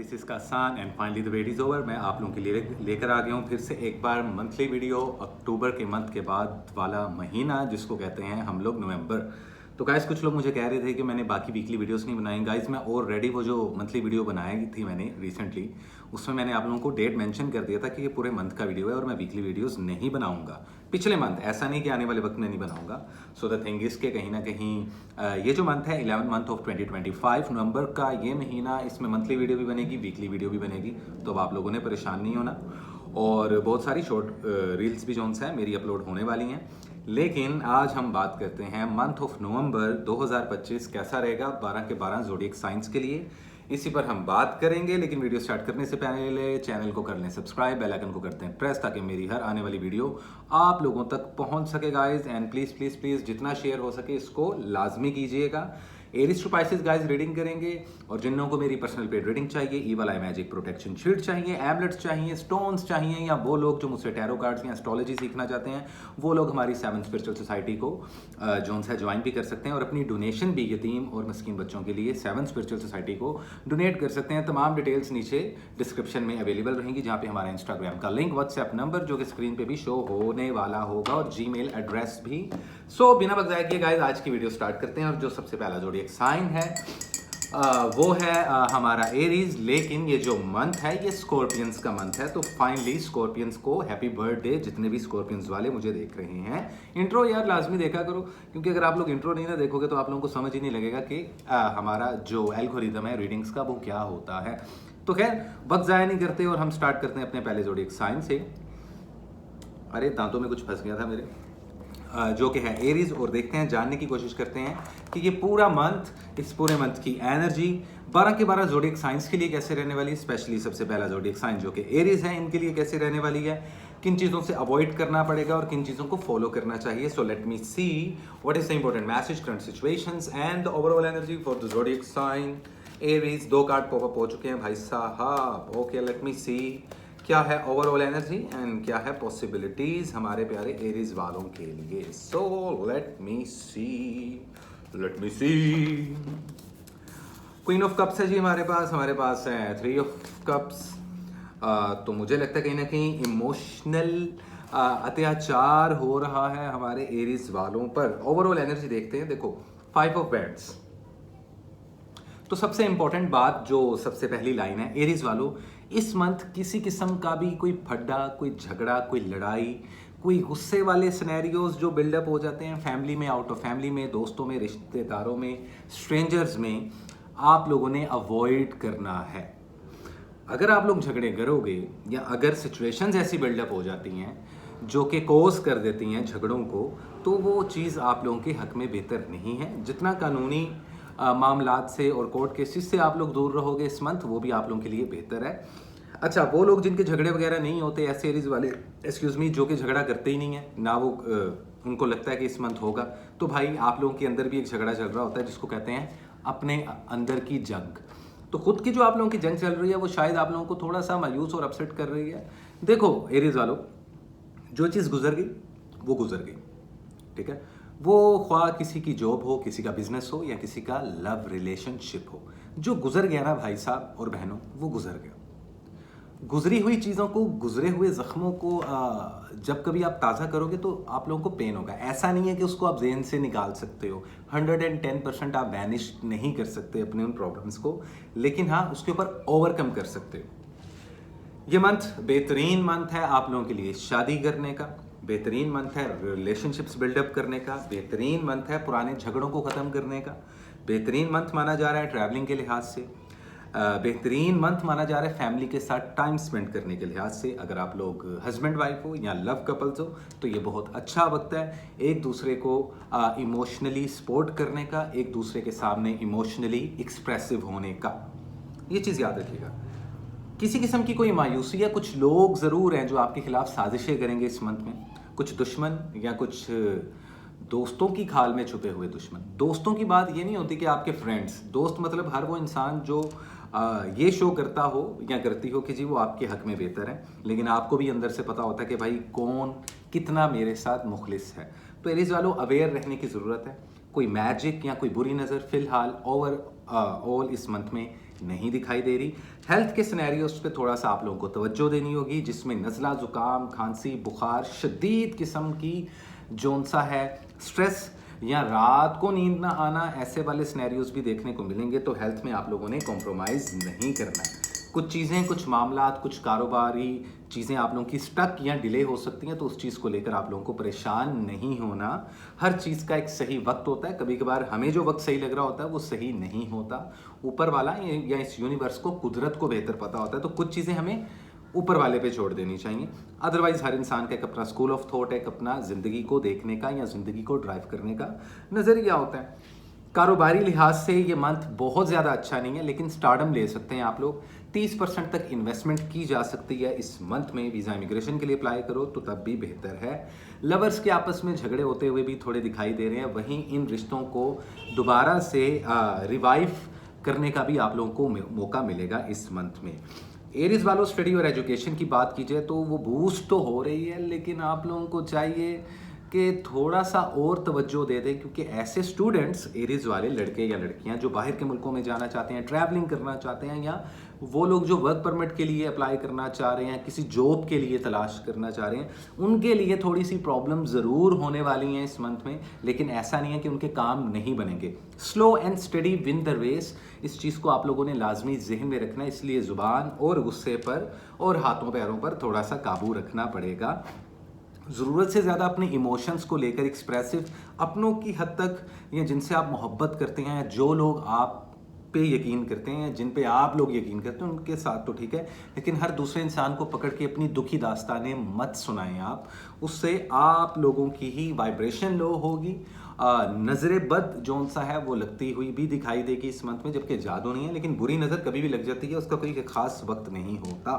This is कासान and finally the wait is over. मैं आप लोगों के लिए लेकर आ गया हूँ फिर से एक बार मंथली वीडियो। अक्टूबर के मंथ के बाद वाला महीना जिसको कहते हैं हम लोग नवंबर। तो गाइस कुछ लोग मुझे कह रहे थे कि मैंने बाकी वीकली वीडियोस नहीं बनाई। गाइस मैं ऑलरेडी वो जो मंथली वीडियो बनाई थी मैंने रिसेंटली, उसमें मैंने आप लोगों को डेट मेंशन कर दिया था कि ये पूरे मंथ का वीडियो है और मैं वीकली वीडियोस नहीं बनाऊंगा पिछले मंथ। ऐसा नहीं कि आने वाले वक्त में नहीं बनाऊंगा। सो द थिंग इज के कहीं ना कहीं ये जो मंथ है 11 मंथ ऑफ 2025 नवंबर का ये महीना, इसमें मंथली वीडियो भी बनेगी, वीकली वीडियो भी बनेगी। तो अब आप लोगों ने परेशान नहीं होना। और बहुत सारी शॉर्ट रील्स भी जो है मेरी अपलोड होने वाली हैं। लेकिन आज हम बात करते हैं मंथ ऑफ नवंबर 2025 कैसा रहेगा 12 के 12 ज़ोडिएक साइंस के लिए। इसी पर हम बात करेंगे। लेकिन वीडियो स्टार्ट करने से पहले चैनल को कर लें सब्सक्राइब, बेल आइकन को करते हैं प्रेस, ताकि मेरी हर आने वाली वीडियो आप लोगों तक पहुंच सके guys. And please please please जितना शेयर हो सके इसको लाजमी कीजिएगा। Aries to Pisces guys reading करेंगे। और जिन लोगों को मेरी पर्सनल पेड रीडिंग चाहिए, evil eye magic protection sheet चाहिए, एमलेट्स चाहिए, स्टोन्स चाहिए, या वो लोग जो मुझसे टैरो कार्ड्स या एस्ट्रोलॉजी सीखना चाहते हैं, वो लोग हमारी 7 स्पिरिचुअल सोसाइटी को जो है ज्वाइन भी कर सकते हैं और अपनी डोनेशन भी यतीम और मस्कीन बच्चों के लिए 7 स्पिरिचुअल सोसाइटी को डोनेट कर सकते हैं। तमाम डिटेल्स नीचे डिस्क्रिप्शन में अवेलेबल रहेंगी, जहाँ पे हमारा इंस्टाग्राम का लिंक, व्हाट्सएप नंबर जो कि स्क्रीन पे भी शो होने वाला होगा, और जीमेल एड्रेस भी। सो बिना वक्त ज़ाया किए गाइस आज की वीडियो स्टार्ट करते हैं। और जो सबसे पहला ज़ोडिएक साइन है वो है हमारा एरीज। लेकिन ये जो मंथ है ये स्कॉर्पियंस का मंथ है। तो फाइनली स्कॉर्पियंस को हैप्पी बर्थडे, जितने भी स्कॉर्पियंस वाले मुझे देख रहे हैं। इंट्रो यार लाजमी देखा करो, क्योंकि अगर आप लोग इंट्रो नहीं ना देखोगे तो आप लोगों को समझ ही नहीं लगेगा कि हमारा जो एल्गोरिदम है रीडिंग्स का वो क्या होता है। तो खैर वक्त ज़ाया नहीं करते और हम स्टार्ट करते हैं अपने पहले ज़ोडिएक साइन से। अरे दांतों में कुछ फंस गया था मेरे, जो कि है एरीज। और देखते हैं, जानने की कोशिश करते हैं कि ये पूरा मंथ, इस पूरे मंथ की एनर्जी 12 के 12 ज़ोडिएक साइंस के लिए कैसे रहने वाली है। स्पेशली सबसे पहला ज़ोडिएक साइन जो कि एरीज है, इनके लिए कैसे रहने वाली है, किन चीज़ों से अवॉइड करना पड़ेगा और किन चीज़ों को फॉलो करना चाहिए। So let me see what is the important message, current situations and the overall energy for the zodiac sign Aries. 2 card pop up हो चुके हैं भाई साहब। ओके लेट मी सी क्या है ओवरऑल एनर्जी एंड क्या है पॉसिबिलिटीज हमारे प्यारे एरीज वालों के लिए। So let me see queen of cups है जी हमारे पास है 3 ऑफ कप्स। तो मुझे लगता है कहीं ना कहीं इमोशनल अत्याचार हो रहा है हमारे एरीज वालों पर। ओवरऑल एनर्जी देखते हैं। देखो 5 ऑफ बैंड्स। तो सबसे इंपॉर्टेंट बात, जो सबसे पहली लाइन है, एरीज वालों इस मंथ किसी किस्म का भी कोई फड्डा, कोई झगड़ा, कोई लड़ाई, कोई गुस्से वाले सिनेरियोज जो बिल्डअप हो जाते हैं फैमिली में, आउट ऑफ फैमिली में, दोस्तों में, रिश्तेदारों में, स्ट्रेंजर्स में, आप लोगों ने अवॉइड करना है। अगर आप लोग झगड़े करोगे या अगर सिचुएशंस ऐसी बिल्डअप हो जाती हैं जो कि कोज कर देती हैं झगड़ों को, तो वो चीज़ आप लोगों के हक में बेहतर नहीं है। जितना कानूनी मामलात से और कोर्ट केसेस से आप लोग दूर रहोगे इस मंथ, वो भी आप लोगों के लिए बेहतर है। अच्छा, वो लोग जिनके झगड़े वगैरह नहीं होते, ऐसे एरीज वाले एक्सक्यूज़ मी, जो कि झगड़ा करते ही नहीं है ना, वो उनको लगता है कि इस मंथ होगा, तो भाई आप लोगों के अंदर भी एक झगड़ा चल रहा होता है जिसको कहते हैं अपने अंदर की जंग। तो खुद की जो आप लोगों की जंग चल रही है वो शायद आप लोगों को थोड़ा सा मायूस और अपसेट कर रही है। देखो एरीज वालों, जो चीज़ गुजर गई वो गुजर गई, ठीक है। वो ख्वाह किसी की जॉब हो, किसी का बिजनेस हो, या किसी का लव रिलेशनशिप हो, जो गुजर गया ना भाई साहब और बहनों, वो गुजर गया। गुजरी हुई चीज़ों को, गुजरे हुए ज़ख्मों को जब कभी आप ताज़ा करोगे तो आप लोगों को पेन होगा। ऐसा नहीं है कि उसको आप जेहन से निकाल सकते हो, 110% आप बैनिश नहीं कर सकते अपने उन प्रॉब्लम्स को, लेकिन हाँ उसके ऊपर ओवरकम कर सकते हो। ये मंथ बेहतरीन मंथ है आप लोगों के लिए शादी करने का, बेहतरीन मंथ है रिलेशनशिप्स बिल्डअप करने का, बेहतरीन मंथ है पुराने झगड़ों को ख़त्म करने का, बेहतरीन मंथ माना जा रहा है ट्रैवलिंग के लिहाज से, बेहतरीन मंथ माना जा रहा है फैमिली के साथ टाइम स्पेंड करने के लिहाज से। अगर आप लोग हस्बैंड वाइफ हो या लव कपल्स हो तो ये बहुत अच्छा वक्त है एक दूसरे को इमोशनली सपोर्ट करने का, एक दूसरे के सामने इमोशनली एक्सप्रेसिव होने का। ये चीज़ याद रखिएगा। किसी किस्म की कोई मायूसी है, कुछ लोग ज़रूर हैं जो आपके खिलाफ साजिशें करेंगे इस मंथ में, कुछ दुश्मन या कुछ दोस्तों की खाल में छुपे हुए दुश्मन। दोस्तों की बात ये नहीं होती कि आपके फ्रेंड्स, दोस्त मतलब हर वो इंसान जो ये शो करता हो या करती हो कि जी वो आपके हक में बेहतर है, लेकिन आपको भी अंदर से पता होता है कि भाई कौन कितना मेरे साथ मुखलिस है। तो एरीज वालों अवेयर रहने की ज़रूरत है। कोई मैजिक या कोई बुरी नज़र फ़िलहाल ओवर ऑल इस मंथ में नहीं दिखाई दे रही। हेल्थ के सिनेरियोस पे थोड़ा सा आप लोगों को तवज्जो देनी होगी, जिसमें नज़ला, ज़ुकाम, खांसी, बुखार, शदीद किस्म की जोन सा है स्ट्रेस या रात को नींद ना आना, ऐसे वाले सिनेरियोस भी देखने को मिलेंगे। तो हेल्थ में आप लोगों ने कॉम्प्रोमाइज़ नहीं करना है। कुछ चीज़ें, कुछ मामलात, कुछ कारोबारी चीज़ें आप लोगों की स्टक या डिले हो सकती हैं, तो उस चीज़ को लेकर आप लोगों को परेशान नहीं होना। हर चीज़ का एक सही वक्त होता है। कभी कभार हमें जो वक्त सही लग रहा होता है वो सही नहीं होता। ऊपर वाला या इस यूनिवर्स को, कुदरत को बेहतर पता होता है। तो कुछ चीज़ें हमें ऊपर वाले पे छोड़ देनी चाहिए। अदरवाइज हर इंसान का एक अपना स्कूल ऑफ थॉट है, एक अपना ज़िंदगी को देखने का या ज़िंदगी को ड्राइव करने का नज़रिया होता है। कारोबारी लिहाज से ये मंथ बहुत ज़्यादा अच्छा नहीं है, लेकिन स्टार्डम ले सकते हैं आप लोग। 30% तक इन्वेस्टमेंट की जा सकती है इस मंथ में। वीज़ा इमिग्रेशन के लिए अप्लाई करो तो तब भी बेहतर है। लवर्स के आपस में झगड़े होते हुए भी थोड़े दिखाई दे रहे हैं, वहीं इन रिश्तों को दोबारा से रिवाइव करने का भी आप लोगों को मौका मिलेगा इस मंथ में। एरीज वालों, स्टडी और एजुकेशन की बात की जाए तो वो बूस्ट तो हो रही है, लेकिन आप लोगों को चाहिए कि थोड़ा सा और तवज्जो दे दें, क्योंकि ऐसे स्टूडेंट्स, एरीज वाले लड़के या लड़कियां जो बाहर के मुल्कों में जाना चाहते हैं, ट्रैवलिंग करना चाहते हैं, या वो लोग जो वर्क परमिट के लिए अप्लाई करना चाह रहे हैं, किसी जॉब के लिए तलाश करना चाह रहे हैं, उनके लिए थोड़ी सी प्रॉब्लम ज़रूर होने वाली हैं इस मंथ में। लेकिन ऐसा नहीं है कि उनके काम नहीं बनेंगे। Slow and study win the race, इस चीज़ को आप लोगों ने लाजमी जहन में रखना है। इसलिए ज़ुबान और गुस्से पर और हाथों पैरों पर थोड़ा सा काबू रखना पड़ेगा। ज़रूरत से ज़्यादा अपने इमोशंस को लेकर एक्सप्रेसिव, अपनों की हद तक, या जिनसे आप मोहब्बत करते हैं, जो लोग आप पे यकीन करते हैं, जिन पे आप लोग यकीन करते हैं, उनके साथ तो ठीक है, लेकिन हर दूसरे इंसान को पकड़ के अपनी दुखी दास्तानें मत सुनाएं आप। उससे आप लोगों की ही वाइब्रेशन लो होगी। नज़र बद जौन सा है वो लगती हुई भी दिखाई देगी इस मंथ में, जबकि जादू नहीं है, लेकिन बुरी नज़र कभी भी लग जाती है, उसका कोई खास वक्त नहीं होता।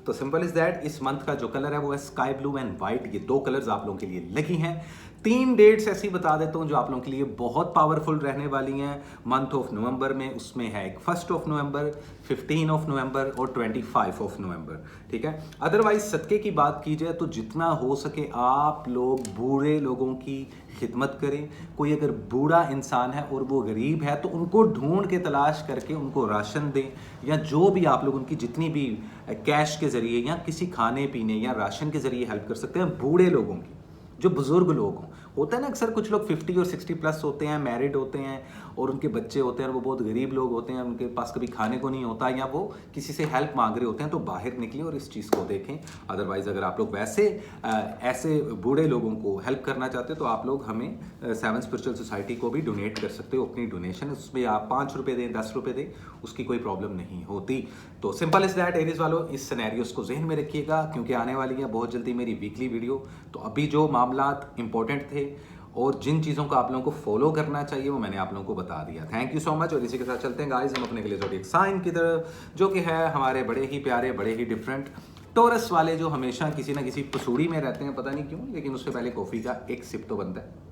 तो सिंपल इज दैट। इस मंथ का जो कलर है वो है स्काई ब्लू एंड वाइट। ये दो कलर्स आप लोगों के लिए लगी हैं। 3 डेट्स ऐसी बता देता हूँ जो आप लोगों के लिए बहुत पावरफुल रहने वाली हैं मंथ ऑफ नवंबर में। उसमें है एक 1 नवंबर, 15 नवंबर और 25 नवंबर। ठीक है। अदरवाइज सदके की बात की जाए तो जितना हो सके आप लोग बूढ़े लोगों की खिदमत करें। कोई अगर बूढ़ा इंसान है और वो गरीब है तो उनको ढूंढ के तलाश करके उनको राशन दें, या जो भी आप लोग उनकी जितनी भी कैश के ज़रिए या किसी खाने पीने या राशन के ज़रिए हेल्प कर सकते हैं। बूढ़े लोगों की, जो बुज़ुर्ग लोग हों, होता है ना अक्सर कुछ लोग 50 और 60 प्लस होते हैं, मैरिड होते हैं और उनके बच्चे होते हैं, और वो बहुत गरीब लोग होते हैं, उनके पास कभी खाने को नहीं होता, या वो किसी से हेल्प मांग रहे होते हैं। तो बाहर निकलें और इस चीज़ को देखें। अदरवाइज़ अगर आप लोग वैसे ऐसे बूढ़े लोगों को हेल्प करना चाहते हो तो आप लोग हमें 7 स्पिरिचुअल सोसाइटी को भी डोनेट कर सकते हो अपनी डोनेशन। उसमें आप 5 रुपये दें, 10 रुपये दें, उसकी कोई प्रॉब्लम नहीं होती। तो सिंपल इज दैट एरीज वालों, इस सिनेरियोस को जहन में रखिएगा, क्योंकि आने वाली है बहुत जल्दी मेरी वीकली वीडियो। तो अभी जो मामलात इंपॉर्टेंट थे और जिन चीज़ों को आप लोगों को फॉलो करना चाहिए वो मैंने आप लोगों को बता दिया। Thank you so much. और इसी के साथ चलते हैं गाइस हम अपने के लिए ज़ोडिएक साइन की तरफ, जो कि है हमारे बड़े ही प्यारे, बड़े ही डिफरेंट टॉरस वाले, जो हमेशा किसी ना किसी पसूड़ी में रहते हैं, पता नहीं क्यों, लेकिन उससे पहले कॉफ़ी का एक सिप तो बनता है।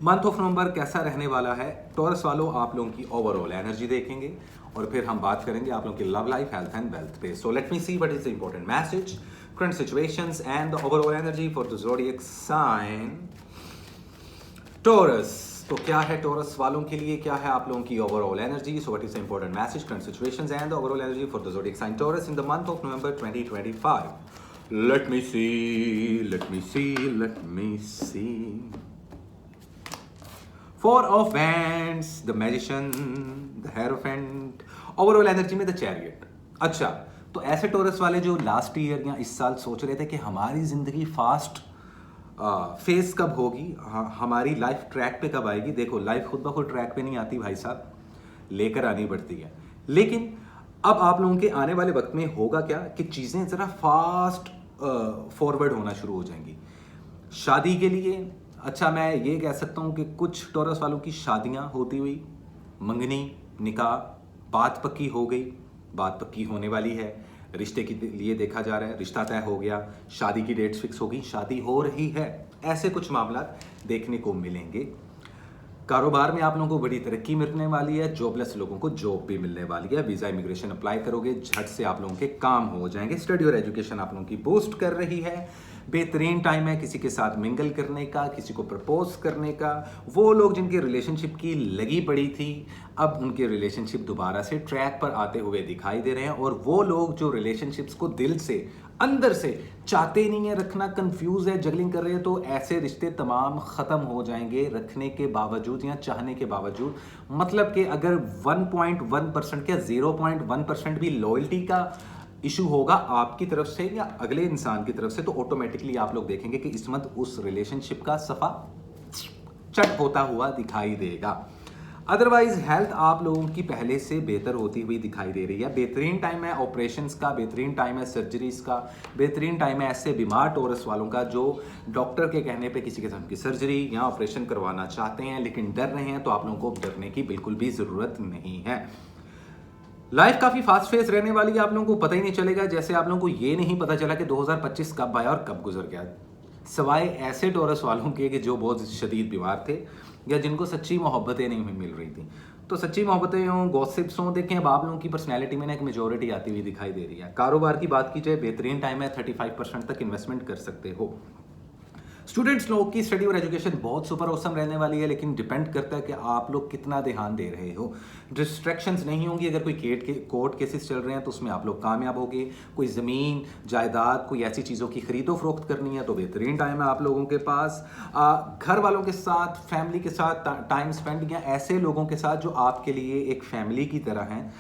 मंथ ऑफ नवंबर कैसा रहने वाला है टॉरस वालों, आप लोगों की ओवरऑल एनर्जी देखेंगे और फिर हम बात करेंगे आप लोगों की love life, health and wealth पे। So let me see what is the important message, current situations and the overall energy for the zodiac sign Taurus. तो क्या है टॉरस वालों के लिए, क्या है आप लोगों की overall energy? So what is the important message, current situations and the overall energy for the zodiac sign Taurus in the month of November 2025। Let me see, let me see, let me see. Four of Wands, the Magician, the Hierophant, overall energy में the chariot. अच्छा, तो ऐसे taurus वाले जो last year या इस साल सोच रहे थे कि हमारी ज़िंदगी फास्ट फेस कब होगी, हमारी लाइफ ट्रैक पे कब आएगी। देखो, लाइफ खुद ब खुद ट्रैक पे नहीं आती भाई साहब, लेकर आनी पड़ती है। लेकिन अब आप लोगों के आने वाले वक्त में होगा क्या कि चीज़ें ज़रा फास्ट फॉरवर्ड होना शुरू हो जाएंगी। शादी के लिए, अच्छा मैं ये कह सकता हूँ कि कुछ टॉरस वालों की शादियाँ होती हुई, मंगनी, निकाह, बात पक्की हो गई, बात पक्की होने वाली है, रिश्ते के लिए देखा जा रहा है, रिश्ता तय हो गया, शादी की डेट्स फिक्स हो गई, शादी हो रही है, ऐसे कुछ मामला देखने को मिलेंगे। कारोबार में आप लोगों को बड़ी तरक्की मिलने वाली है, जॉबलेस लोगों को जॉब भी मिलने वाली है, वीज़ा इमिग्रेशन अप्लाई करोगे, झट से आप लोगों के काम हो जाएंगे। स्टडी और एजुकेशन आप लोगों की बूस्ट कर रही है, बेहतरीन टाइम है किसी के साथ मिंगल करने का, किसी को प्रपोज करने का। वो लोग जिनकी रिलेशनशिप की लगी पड़ी थी, अब उनके रिलेशनशिप दोबारा से ट्रैक पर आते हुए दिखाई दे रहे हैं। और वो लोग जो रिलेशनशिप्स को दिल से, अंदर से चाहते नहीं है रखना, कंफ्यूज है, जगलिंग कर रहे हैं, तो ऐसे रिश्ते तमाम ख़त्म हो जाएंगे रखने के बावजूद या चाहने के बावजूद। मतलब कि अगर 1.1% या 0.1% भी लॉयल्टी का इशू होगा आपकी तरफ से या अगले इंसान की तरफ से, तो ऑटोमेटिकली आप लोग देखेंगे कि इस मंथ उस रिलेशनशिप का सफ़ा चट होता हुआ दिखाई देगा। अदरवाइज हेल्थ आप लोगों की पहले से बेहतर होती हुई दिखाई दे रही है। बेहतरीन टाइम है ऑपरेशंस का, बेहतरीन टाइम है सर्जरीज का, बेहतरीन टाइम है ऐसे बीमार टोरस वालों का जो डॉक्टर के कहने पे किसी किस्म की सर्जरी या ऑपरेशन करवाना चाहते हैं लेकिन डर रहे हैं। तो आप लोगों को डरने की बिल्कुल भी ज़रूरत नहीं है। लाइफ काफ़ी फास्ट फेस रहने वाली है, आप लोगों को पता ही नहीं चलेगा। जैसे आप लोगों को ये नहीं पता चला कि 2025 कब आया और कब गुजर गया, सवाए ऐसे टोरस वालों के कि जो बहुत शदीद बीमार थे या जिनको सच्ची मोहब्बतें नहीं मिल रही थी। तो सच्ची मोहब्बतें हों, गॉसिप्स हों, देखें अब आप लोगों की पर्सनैलिटी में ना एक मेजोरिटी आती हुई दिखाई दे रही है। कारोबार की बात की जाए, बेहतरीन टाइम है, 35% तक इन्वेस्टमेंट कर सकते हो। स्टूडेंट्स लोग की स्टडी और एजुकेशन बहुत सुपर ऑसम रहने वाली है, लेकिन डिपेंड करता है कि आप लोग कितना ध्यान दे रहे हो। डिस्ट्रैक्शंस नहीं होंगी। अगर कोई कोर्ट केसेस चल रहे हैं तो उसमें आप लोग कामयाब होंगे। कोई ज़मीन जायदाद, कोई ऐसी चीज़ों की खरीदो फरोख्त करनी है तो बेहतरीन टाइम है आप लोगों के पास। घर वालों के साथ, फैमिली के साथ टाइम स्पेंड, या ऐसे लोगों के साथ जो आपके लिए एक फैमिली की तरह हैं,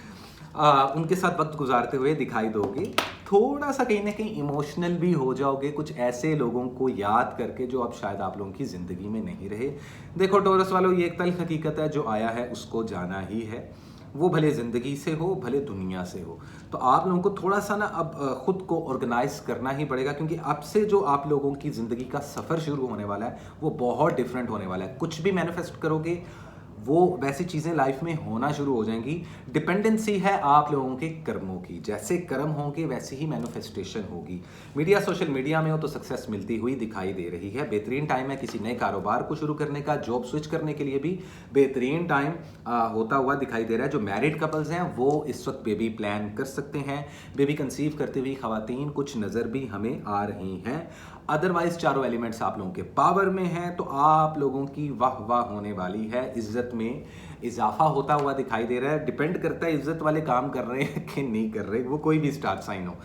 उनके साथ वक्त गुजारते हुए दिखाई दोगे। थोड़ा सा कहीं ना कहीं इमोशनल भी हो जाओगे कुछ ऐसे लोगों को याद करके जो अब शायद आप लोगों की ज़िंदगी में नहीं रहे। देखो टोरस वालों, ये एक तल्ख हकीकत है, जो आया है उसको जाना ही है। वो भले ज़िंदगी से हो, भले दुनिया से हो। तो आप लोगों को थोड़ा सा ना अब ख़ुद को ऑर्गेनाइज करना ही पड़ेगा, क्योंकि अब से जो आप लोगों की ज़िंदगी का सफ़र शुरू होने वाला है वो बहुत डिफरेंट होने वाला है। कुछ भी मैनिफेस्ट करोगे वो वैसी चीज़ें लाइफ में होना शुरू हो जाएंगी। डिपेंडेंसी है आप लोगों के कर्मों की, जैसे कर्म होंगे वैसे ही मैनिफेस्टेशन होगी। मीडिया, सोशल मीडिया में हो तो सक्सेस मिलती हुई दिखाई दे रही है। बेहतरीन टाइम है किसी नए कारोबार को शुरू करने का, जॉब स्विच करने के लिए भी बेहतरीन टाइम होता हुआ दिखाई दे रहा है। जो मैरिड कपल्स हैं वो इस वक्त बेबी प्लान कर सकते हैं। बेबी कंसीव करती हुई खवातीन कुछ नज़र भी हमें आ रही हैं। अदरवाइज चारों एलिमेंट्स आप लोगों के पावर में हैं, तो आप लोगों की वाह वाह होने वाली है। इज्जत में इजाफा होता हुआ दिखाई दे रहा है। डिपेंड करता है इज्जत वाले काम कर रहे हैं कि नहीं कर रहे, वो कोई भी स्टार साइन हो।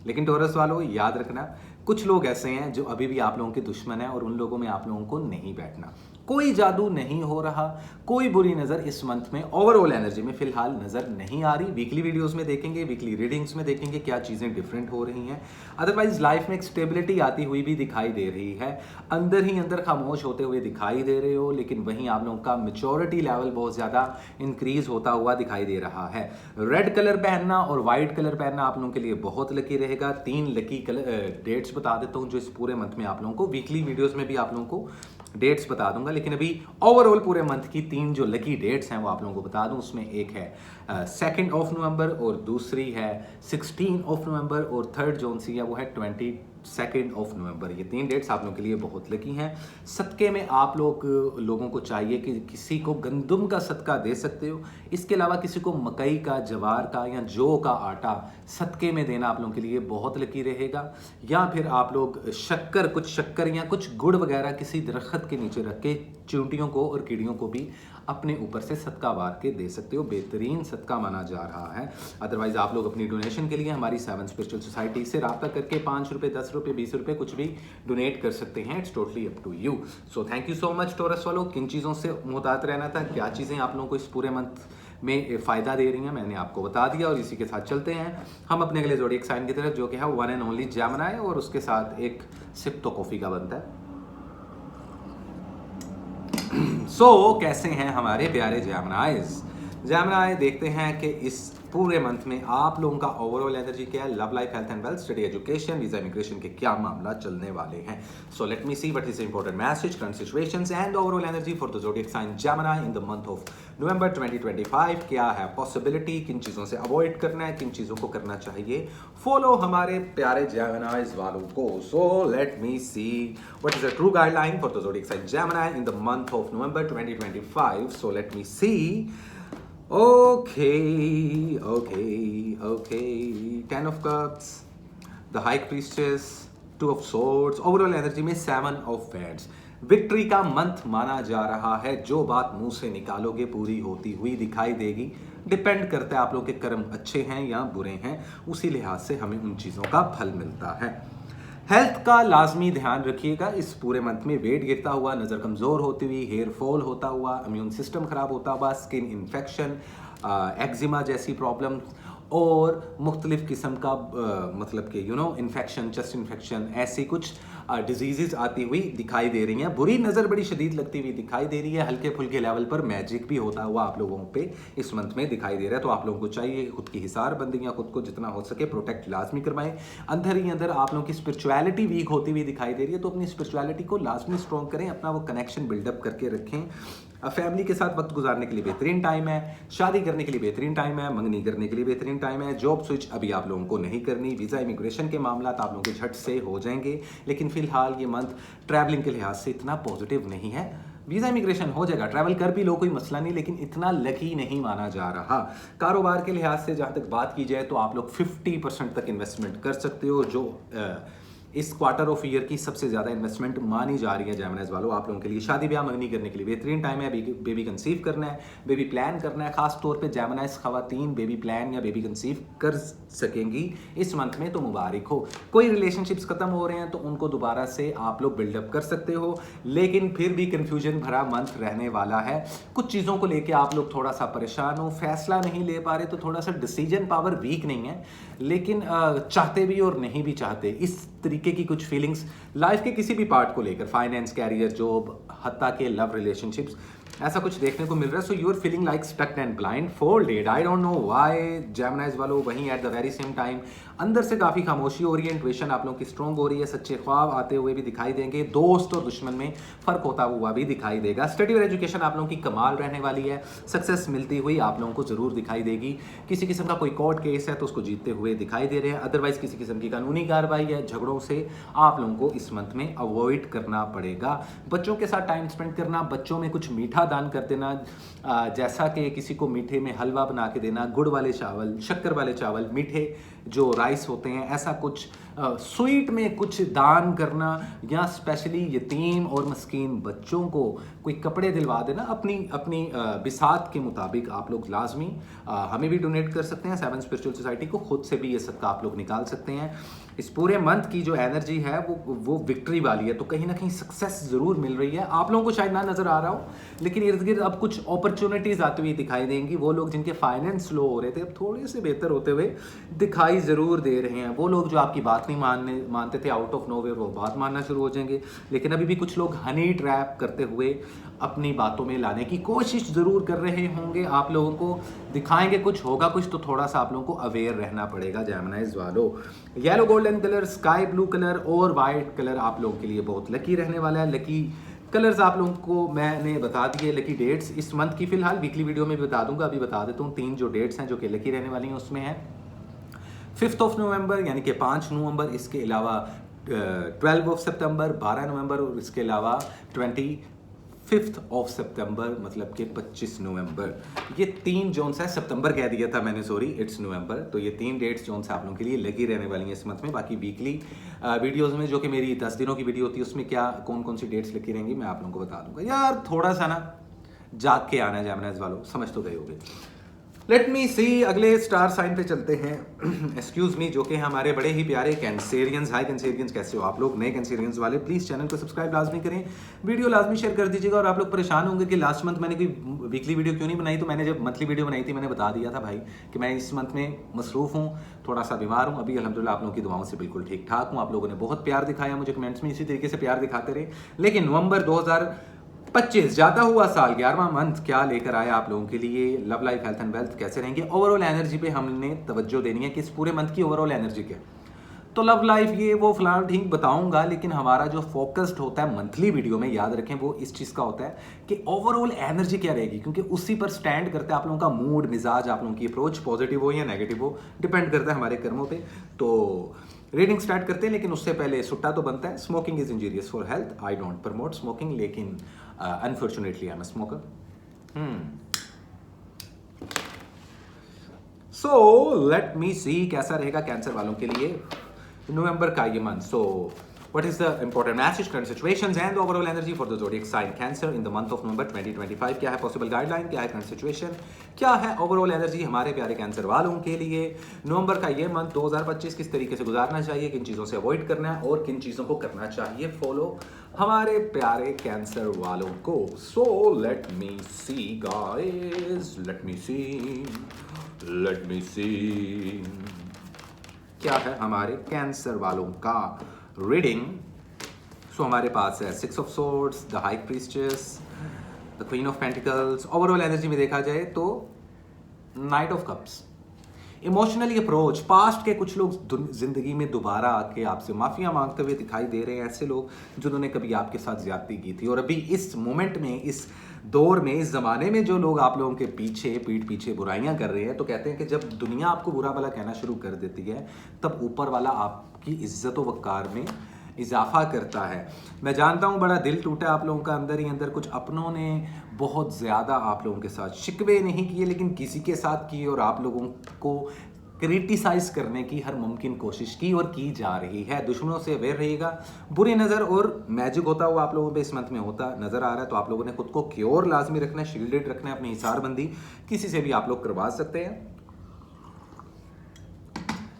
लेकिन टोरस वालों याद रखना, कुछ लोग ऐसे हैं जो अभी भी आप लोगों के दुश्मन हैं और उन लोगों में आप लोगों को नहीं बैठना। कोई जादू नहीं हो रहा, कोई बुरी नज़र इस मंथ में ओवरऑल एनर्जी में फिलहाल नज़र नहीं आ रही। वीकली वीडियोस में देखेंगे, वीकली रीडिंग्स में देखेंगे क्या चीज़ें डिफरेंट हो रही हैं। अदरवाइज लाइफ में एक स्टेबिलिटी आती हुई भी दिखाई दे रही है। अंदर ही अंदर खामोश होते हुए दिखाई दे रहे हो, लेकिन वहीं आप लोगों का मेच्योरिटी लेवल बहुत ज़्यादा इंक्रीज होता हुआ दिखाई दे रहा है। रेड कलर पहनना और वाइट कलर पहनना आप लोगों के लिए बहुत लकी रहेगा। 3 लकी कलर डेट्स बता देता हूँ जो इस पूरे मंथ में आप लोगों को, वीकली वीडियोज़ में भी आप लोगों को डेट्स बता दूंगा, लेकिन अभी ओवरऑल पूरे मंथ की 3 जो लकी डेट्स हैं वो आप लोगों को बता दूं। उसमें एक है 2 नवंबर और दूसरी है 16 नवंबर और थर्ड जोन सी है वो है 22 नवंबर। ये 3 डेट्स आप लोगों के लिए बहुत लकी हैं। सदक़े में आप लोगों को चाहिए कि किसी को गंदुम का सदका दे सकते हो। इसके अलावा किसी को मकई का, जवार का या जौ का आटा सदक़े में देना आप लोगों के लिए बहुत लकी रहेगा। या फिर आप लोग कुछ शक्कर या कुछ गुड़ वगैरह किसी दरख्त के नीचे रख के चींटियों को और कीड़ियों को भी अपने ऊपर से सदका वार के दे सकते हो। बेहतरीन सदका माना जा रहा है। अदरवाइज आप लोग अपनी डोनेशन के लिए हमारी 7 स्पिरिचुअल सोसाइटी से रब्ता करके 5 रुपये, 10 रुपये, 20 रुपये कुछ भी डोनेट कर सकते हैं। It's totally up to you. So thank you so much Taurus वालों। किन चीज़ों से मुहतात रहना था, क्या चीज़ें आप लोगों को इस पूरे मंथ में फ़ायदा दे रही हैं, मैंने आपको बता दिया। और इसी के साथ चलते हैं हम अपने अगले ज़ोडिएक साइन की तरफ, जो कि है 1 एंड ओनली जेमिनी, और उसके साथ एक सिप तो कॉफ़ी का बनता है। कैसे हैं हमारे प्यारे जेमिनी? देखते हैं कि इस पूरे मंथ में आप लोगों का ओवरऑल एनर्जी क्या है। Love life, health and wealth, study, education, visa, immigration के क्या मामला चलने वाले हैं। So let me see what is the important message, current situations and overall energy for the zodiac sign Gemini in the month of November 2025। क्या है possibility, किन चीज़ों से अवॉइड करना है, किन चीज़ों को करना चाहिए। फॉलो हमारे प्यारे जेमिनीज वालों को। So let me see what is the true guideline for the zodiac sign Gemini in the month of November 2025। So let me see. Okay. 10 of Cups, the High Priestess, two of swords, overall energy में 7 of wands. Victory का मंथ माना जा रहा है, जो बात मुंह से निकालोगे पूरी होती हुई दिखाई देगी। डिपेंड करता है आप लोगों के कर्म अच्छे हैं या बुरे हैं, उसी लिहाज से हमें उन चीज़ों का फल मिलता है। हेल्थ का लाजमी ध्यान रखिएगा। इस पूरे मंथ में वेट गिरता हुआ, नज़र कमज़ोर होती हुई, हेयर फॉल होता हुआ, इम्यून सिस्टम खराब होता हुआ, स्किन इन्फेक्शन, एक्जिमा जैसी प्रॉब्लम और मुख्तलिफ किस्म का मतलब कि इन्फेक्शन, चेस्ट इन्फेक्शन, ऐसी कुछ डिजीज़ आती हुई दिखाई दे रही हैं। बुरी नज़र बड़ी शदीद लगती हुई दिखाई दे रही है। हल्के फुल्के लेवल पर मैजिक भी होता हुआ आप लोगों पे इस मंथ में दिखाई दे रहा है। तो आप लोगों को चाहिए खुद की हिसारबंदी या खुद को जितना हो सके प्रोटेक्ट लाजमी करवाएं। अंदर ही अंदर आप लोगों की स्पिरिचुअलिटी वीक होती हुई दिखाई दे रही है, तो अपनी स्पिरिचुअलिटी को लाजमी स्ट्रॉन्ग करें, अपना वो कनेक्शन बिल्डअप करके रखें। फैमिली के साथ वक्त गुजारने के लिए बेहतरीन टाइम है, शादी करने के लिए बेहतरीन टाइम है, मंगनी करने के लिए बेहतरीन टाइम है। जॉब स्विच अभी आप लोगों को नहीं करनी। वीज़ा इमिग्रेशन के मामला आप लोगों के झट से हो जाएंगे, लेकिन फिलहाल ये मंथ ट्रैवलिंग के लिहाज से इतना पॉजिटिव नहीं है। वीज़ा इमिग्रेशन हो जाएगा, ट्रैवल कर भी लो, कोई मसला नहीं, लेकिन इतना लकी नहीं माना जा रहा। कारोबार के लिहाज से जहाँ तक बात की जाए तो आप लोग 50% तक इन्वेस्टमेंट कर सकते हो, जो इस क्वार्टर ऑफ ईयर की सबसे ज़्यादा इन्वेस्टमेंट मानी जा रही है। जेमिनीज वालों, आप लोगों के लिए शादी ब्याह मंगनी करने के लिए बेहतरीन टाइम है। बेबी कंसीव करना है, बेबी प्लान करना है, खास तौर पे जेमिनीज खवातीन बेबी प्लान या बेबी कंसीव कर सकेंगी इस मंथ में, तो मुबारक हो। कोई रिलेशनशिप्स खत्म हो रहे हैं तो उनको दोबारा से आप लोग बिल्डअप कर सकते हो, लेकिन फिर भी कंफ्यूजन भरा मंथ रहने वाला है। कुछ चीज़ों को लेकर आप लोग थोड़ा सा परेशान हो, फैसला नहीं ले पा रहे, तो थोड़ा सा डिसीजन पावर वीक नहीं है, लेकिन चाहते भी और नहीं भी चाहते, इस तरीके की कुछ फीलिंग्स लाइफ के किसी भी पार्ट को लेकर, फाइनेंस, कैरियर, जॉब, हत्ता के लव रिलेशनशिप्स, ऐसा कुछ देखने को मिल रहा है। So you are feeling like stuck and blindfolded, I don't know why. Geminis वालों, वहीं at the very same time अंदर से काफ़ी खामोशी हो रही है, इंट्यूशन आप लोगों की स्ट्रॉन्ग हो रही है, सच्चे ख्वाब आते हुए भी दिखाई देंगे, दोस्त और दुश्मन में फ़र्क होता हुआ भी दिखाई देगा। स्टडी और एजुकेशन आप लोगों की कमाल रहने वाली है, सक्सेस मिलती हुई आप लोगों को ज़रूर दिखाई देगी। किसी किस्म का कोई कोर्ट केस है तो उसको जीतते हुए दिखाई दे रहे हैं, अदरवाइज किसी किस्म की कानूनी कार्रवाई है, झगड़ों से आप लोगों को इस मंथ में अवॉइड करना पड़ेगा। बच्चों के साथ टाइम स्पेंड करना, बच्चों में कुछ मीठा दान कर देना, जैसा कि किसी को मीठे में हलवा बना के देना, गुड़ वाले चावल, शक्कर वाले चावल, मीठे जो राइस होते हैं, ऐसा कुछ स्वीट में कुछ दान करना, या स्पेशली यतीम और मस्कीन बच्चों को कोई कपड़े दिलवा देना अपनी बिसात के मुताबिक। आप लोग लाजमी हमें भी डोनेट कर सकते हैं, 7 स्पिरिचुअल सोसाइटी को, खुद से भी ये सदका आप लोग निकाल सकते हैं। इस पूरे मंथ की जो एनर्जी है वो विक्ट्री वाली है, तो कहीं ना कहीं सक्सेस ज़रूर मिल रही है। आप लोगों को शायद ना नज़र आ रहा हो, लेकिन इर्द गिर्द अब कुछ अपॉर्चुनिटीज़ आती हुई दिखाई देंगी। वो लोग जिनके फाइनेंस लो हो रहे थे, अब थोड़े से बेहतर होते हुए दिखाई ज़रूर दे रहे हैं। वो लोग जो आपकी बात नहीं मानते थे आउट ऑफ नोवेयर, वो बात मानना शुरू हो जाएंगे। लेकिन अभी भी कुछ लोग हनी ट्रैप करते हुए अपनी बातों में लाने की कोशिश ज़रूर कर रहे होंगे, आप लोगों को दिखाएंगे कुछ होगा कुछ, तो थोड़ा सा आप लोगों को अवेयर रहना पड़ेगा। जेमिनीज वालों, yellow golden colour, sky blue colour और वाइट कलर आप लोगों के लिए बहुत लकी रहने वाला है। लकी कलर्स आप लोगों को मैंने बता दिए, लकी डेट्स इस मंथ की फिलहाल वीकली वीडियो में भी बता दूंगा, अभी बता देता हूँ। 3 जो डेट्स हैं जो कि लकी रहने वाली हैं, उसमें है 5 ऑफ नवंबर यानी कि 5 नवंबर, इसके अलावा 12 ऑफ सितंबर 12 नवंबर, और इसके अलावा 25 ऑफ सितंबर मतलब कि 25 नवंबर। ये 3 जोन्स है, सितंबर कह दिया था मैंने, सॉरी, इट्स नवंबर। तो ये 3 डेट्स जोन्स आप लोगों के लिए लगी रहने वाली हैं इस मंथ में। बाकी वीकली वीडियोस में जो कि मेरी 10 दिनों की वीडियो होती है, उसमें क्या कौन कौन सी डेट्स लगी रहेंगी मैं आप लोगों को बता दूंगा। यार थोड़ा सा ना जाग के आना है जेमिनीज वालों, समझ तो गए होगे। लेट मी सी, अगले स्टार साइन पे चलते हैं। एक्सक्यूज मी, जो कि हमारे बड़े ही प्यारे कैंसेरियंस। हाय कैंसेरियंस, कैसे हो आप लोग? नए कैंसेरियंस वाले प्लीज़ चैनल को सब्सक्राइब लाजमी करें, वीडियो लाजमी शेयर कर दीजिएगा। और आप लोग परेशान होंगे कि लास्ट मंथ मैंने कोई वीकली वीडियो क्यों नहीं बनाई, तो मैंने जब मंथली वीडियो बनाई थी मैंने बता दिया था भाई कि मैं इस मंथ में मसरूफ़ हूँ, थोड़ा सा बीमार हूँ। अभी अल्हम्दुलिल्लाह आप लोगों की दुआओं से बिल्कुल ठीक ठाक हूँ। आप लोगों ने बहुत प्यार दिखाया मुझे कमेंट्स में, इसी तरीके से प्यार दिखाते रहे। लेकिन नवंबर 2025 जाता हुआ साल, 11वां मंथ क्या लेकर आया आप लोगों के लिए? Love life, health and wealth कैसे रहेंगे? ओवरऑल एनर्जी पे हमने तवज्जो देनी है कि इस पूरे मंथ की ओवरऑल एनर्जी क्या। तो लव लाइफ ये वो फलान ठीक बताऊंगा, लेकिन हमारा जो फोकस्ड होता है मंथली वीडियो में, याद रखें, वो इस चीज़ का होता है कि ओवरऑल एनर्जी क्या रहेगी, क्योंकि उसी पर स्टैंड करते हैं आप लोगों का मूड, मिजाज, आप लोगों की अप्रोच पॉजिटिव हो या नेगेटिव हो, डिपेंड करता है हमारे कर्मों पे। तो रीडिंग स्टार्ट करते हैं, लेकिन उससे पहले सुट्टा तो बनता है। Smoking is injurious for health, I don't promote smoking, लेकिन unfortunately I am a smoker. So let me see कैसा रहेगा कैंसर वालों के लिए नवंबर का ये month. So what is the important message, current situations and the overall energy for the zodiac sign Cancer in the month of November 2025? क्या है possible guideline, क्या है current situation, क्या है overall energy हमारे प्यारे कैंसर वालों के लिए. नवंबर का ये मंथ 2025 किस तरीके से गुजारना चाहिए, किन चीज़ों से अवॉइड करना है और किन चीज़ों को करना चाहिए फॉलो हमारे प्यारे कैंसर वालों को. So let me see guys, let me see क्या है हमारे कैंसर वालों का रीडिंग. सो हमारे पास है 6 of swords, the high priestess, the queen of pentacles. Overall energy में देखा जाए तो night of cups. Emotionally approach, past के कुछ लोग जिंदगी में दोबारा आके आपसे माफिया मांगते हुए दिखाई दे रहे हैं. ऐसे लोग जिन्होंने कभी आपके साथ ज्यादती की थी और अभी इस मोमेंट में, इस दौर में, इस जमाने में जो लोग आप लोगों के पीछे, पीठ पीछे बुराइयां कर रहे हैं, तो कहते हैं कि जब दुनिया आपको बुरा भला कहना शुरू कर देती है तब ऊपर वाला आपकी इज्जत व वक़ार में इजाफा करता है. मैं जानता हूँ बड़ा दिल टूटा आप लोगों का अंदर ही अंदर. कुछ अपनों ने बहुत ज़्यादा आप लोगों के साथ शिकवे नहीं किए लेकिन किसी के साथ किए और आप लोगों को क्रिटिसाइज करने की हर मुमकिन कोशिश की और की जा रही है. दुश्मनों से अवेयर रहिएगा. बुरी नज़र और मैजिक होता हुआ आप लोगों पे इस मंथ में होता नज़र आ रहा है, तो आप लोगों ने खुद को क्योर लाजमी रखना है, शील्डेड रखना है. अपनी हिसारबंदी किसी से भी आप लोग करवा सकते हैं.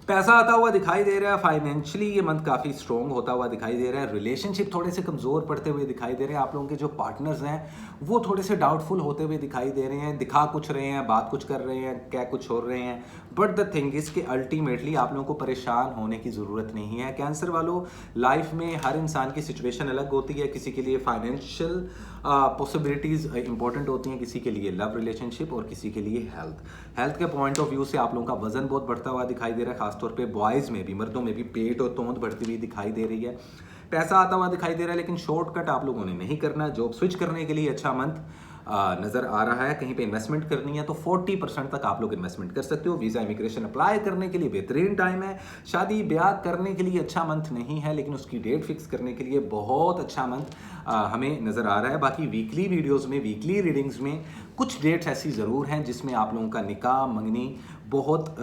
पैसा आता हुआ दिखाई दे रहा है. फाइनेंशियली ये मंथ काफ़ी स्ट्रॉन्ग होता हुआ दिखाई दे रहा है. रिलेशनशिप थोड़े से कमज़ोर पड़ते हुए दिखाई दे रहे हैं. आप लोगों के जो पार्टनर्स हैं वो थोड़े से डाउटफुल होते हुए दिखाई दे रहे हैं. दिखा कुछ रहे हैं, बात कुछ कर रहे हैं, क्या कुछ हो रहे हैं. बट द थिंग इज कि अल्टीमेटली आप लोगों को परेशान होने की ज़रूरत नहीं है. कैंसर वालों, लाइफ में हर इंसान की सिचुएशन अलग होती है. किसी के लिए फाइनेंशियल पॉसिबिलिटीज़ इंपॉर्टेंट होती हैं, किसी के लिए लव रिलेशनशिप और किसी के लिए हेल्थ के पॉइंट ऑफ व्यू से आप लोगों का वजन बहुत बढ़ता हुआ दिखाई दे रहा है. खासतौर पे बॉयज़ में भी, मर्दों में भी पेट और तोंद बढ़ती हुई दिखाई दे रही है. पैसा आता हुआ दिखाई दे रहा है लेकिन शॉर्टकट आप लोगों ने नहीं करना. जॉब स्विच करने के लिए अच्छा मंथ नज़र आ रहा है. कहीं पे इन्वेस्टमेंट करनी है तो 40% तक आप लोग इन्वेस्टमेंट कर सकते हो. वीज़ा इमिग्रेशन अप्लाई करने के लिए बेहतरीन टाइम है. शादी ब्याह करने के लिए अच्छा मंथ नहीं है लेकिन उसकी डेट फिक्स करने के लिए बहुत अच्छा मंथ हमें नज़र आ रहा है. बाकी वीकली वीडियोज़ में, वीकली रीडिंग्स में कुछ डेट्स ऐसी ज़रूर हैं जिसमें आप लोगों का निकाह मंगनी बहुत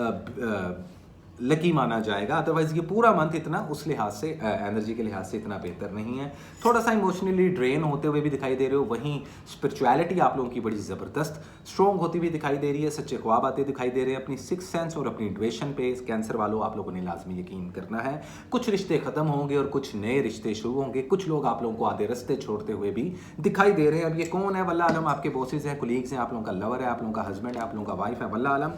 लकी माना जाएगा. अदरवाइज ये पूरा मंथ इतना उस लिहाज से, एनर्जी के लिहाज से इतना बेहतर नहीं है. थोड़ा सा इमोशनली ड्रेन होते हुए भी दिखाई दे रहे हो. वहीं स्पिरिचुअलिटी आप लोगों की बड़ी ज़बरदस्त स्ट्रॉन्ग होती हुई दिखाई दे रही है. सच्चे ख्वाब आते दिखाई दे रहे हैं. अपनी सिक्स सेंस और अपनी इंट्यूशन पे कैंसर वालों आप लोगों ने लाजमी यकीन करना है. कुछ रिश्ते ख़त्म होंगे और कुछ नए रिश्ते शुरू होंगे. कुछ लोग आप लोगों को आधे रास्ते छोड़ते हुए भी दिखाई दे रहे हैं. अब ये कौन है, वल्लाह आलम. आपके बॉसेज हैं, कुलीग्स हैं, आप लोगों का लवर है, आप लोगों का हस्बैंड है, आप लोगों का वाइफ है, वल्लाह आलम.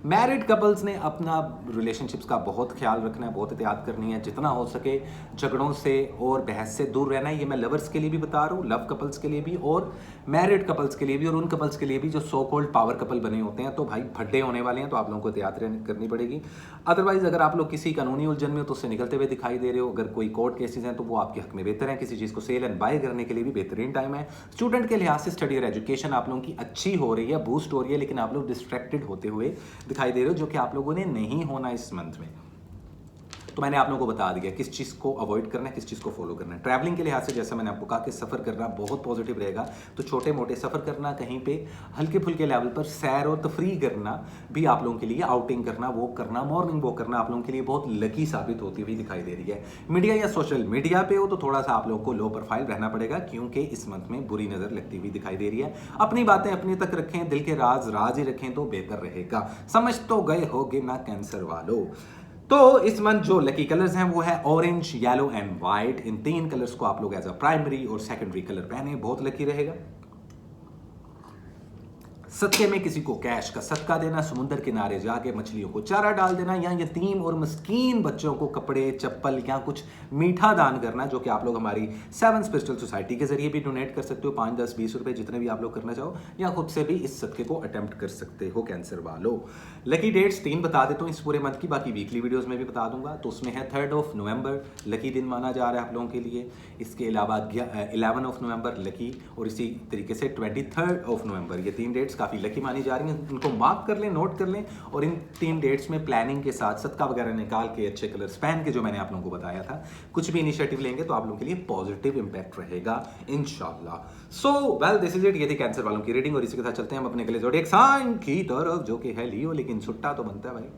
मैरिड कपल्स ने अपना रिलेशनशिप्स का बहुत ख्याल रखना है, बहुत एहतियात करनी है. जितना हो सके झगड़ों से और बहस से दूर रहना है. ये मैं लवर्स के लिए भी बता रहा हूँ, लव कपल्स के लिए भी और मैरिड कपल्स के लिए भी, और उन कपल्स के लिए भी जो सो कॉल्ड पावर कपल बने होते हैं. तो भाई फड्डे होने वाले हैं, तो आप लोगों को एहतियात करनी पड़ेगी. अदरवाइज अगर आप लोग किसी कानूनी उलझन में हो तो उससे निकलते हुए दिखाई दे रहे हो. अगर कोई कोर्ट केसेज हैं तो वो आपके हक में बेहतर है. किसी चीज़ को सेल एंड बाय करने के लिए भी बेहतरीन टाइम है. स्टूडेंट के लिहाज से स्टडी और एजुकेशन आप लोगों की अच्छी हो रही है, बूस्ट हो रही है, लेकिन आप लोग डिस्ट्रैक्टेड होते हुए दिखाई दे रहे हो, जो कि आप लोगों ने नहीं होना इस मंथ में. तो मैंने आप लोगों को बता दिया किस चीज़ को अवॉइड करना है, किस चीज़ को फॉलो करना है. ट्रैवलिंग के लिहाज से जैसे मैंने आपको कहा कि सफ़र करना बहुत पॉजिटिव रहेगा. तो छोटे मोटे सफ़र करना, कहीं पे हल्के फुल्के लेवल पर सैर और तफरी करना भी आप लोगों के लिए, आउटिंग करना, वॉक करना, मॉर्निंग वॉक करना आप लोगों के लिए बहुत लकी साबित होती हुई दिखाई दे रही है. मीडिया या सोशल मीडिया पे हो तो थोड़ा सा आप लोगों को लो प्रोफाइल रहना पड़ेगा क्योंकि इस मंथ में बुरी नज़र लगती हुई दिखाई दे रही है. अपनी बातें अपने तक रखें, दिल के राज राज ही रखें तो बेहतर रहेगा. समझ तो गए होगे ना कैंसर वालों. तो इस मंथ जो लकी कलर्स हैं वो है ऑरेंज, येलो एंड वाइट. इन तीन कलर्स को आप लोग एज अ प्राइमरी और सेकेंडरी कलर पहने, बहुत लकी रहेगा. सदके में किसी को कैश का सदका देना, समुद्र किनारे जाके मछलियों को चारा डाल देना, या यतीम और मस्कीन बच्चों को कपड़े, चप्पल या कुछ मीठा दान करना, जो कि आप लोग हमारी 7 स्पिरिचुअल सोसाइटी के जरिए भी डोनेट कर सकते हो. 5, 10, 20 रुपए जितने भी आप लोग करना चाहो, या खुद से भी इस सदके को अटेम्प्ट कर सकते हो कैंसर वालों. लकी डेट्स 3 बता देता हूँ इस पूरे मंथ की, बाकी वीकली वीडियोज़ में भी बता दूंगा. तो उसमें है 3 नवंबर लकी दिन माना जा रहा है आप लोगों के लिए. इसके अलावा 11 नवंबर लकी, और इसी तरीके से 23 नवंबर. ये 3 डेट्स काफ़ी लकी मानी जा रही हैं. उनको मार्क कर लें, नोट कर लें, और इन 3 डेट्स में प्लानिंग के साथ सदका वगैरह निकाल के अच्छे कलर्स पहन के, जो मैंने आप लोगों को बताया था, कुछ भी इनिशिएटिव लेंगे तो आप लोगों के लिए पॉजिटिव इंपैक्ट रहेगा इंशाल्लाह. So well, this is it. ये थी कैंसर वालों की रीडिंग, और इसी के साथ चलते हैं हम अपने अगले ज़ोडिएक साइन की तरफ, जो कि है लियो. लेकिन सुट्टा तो बनता है भाई.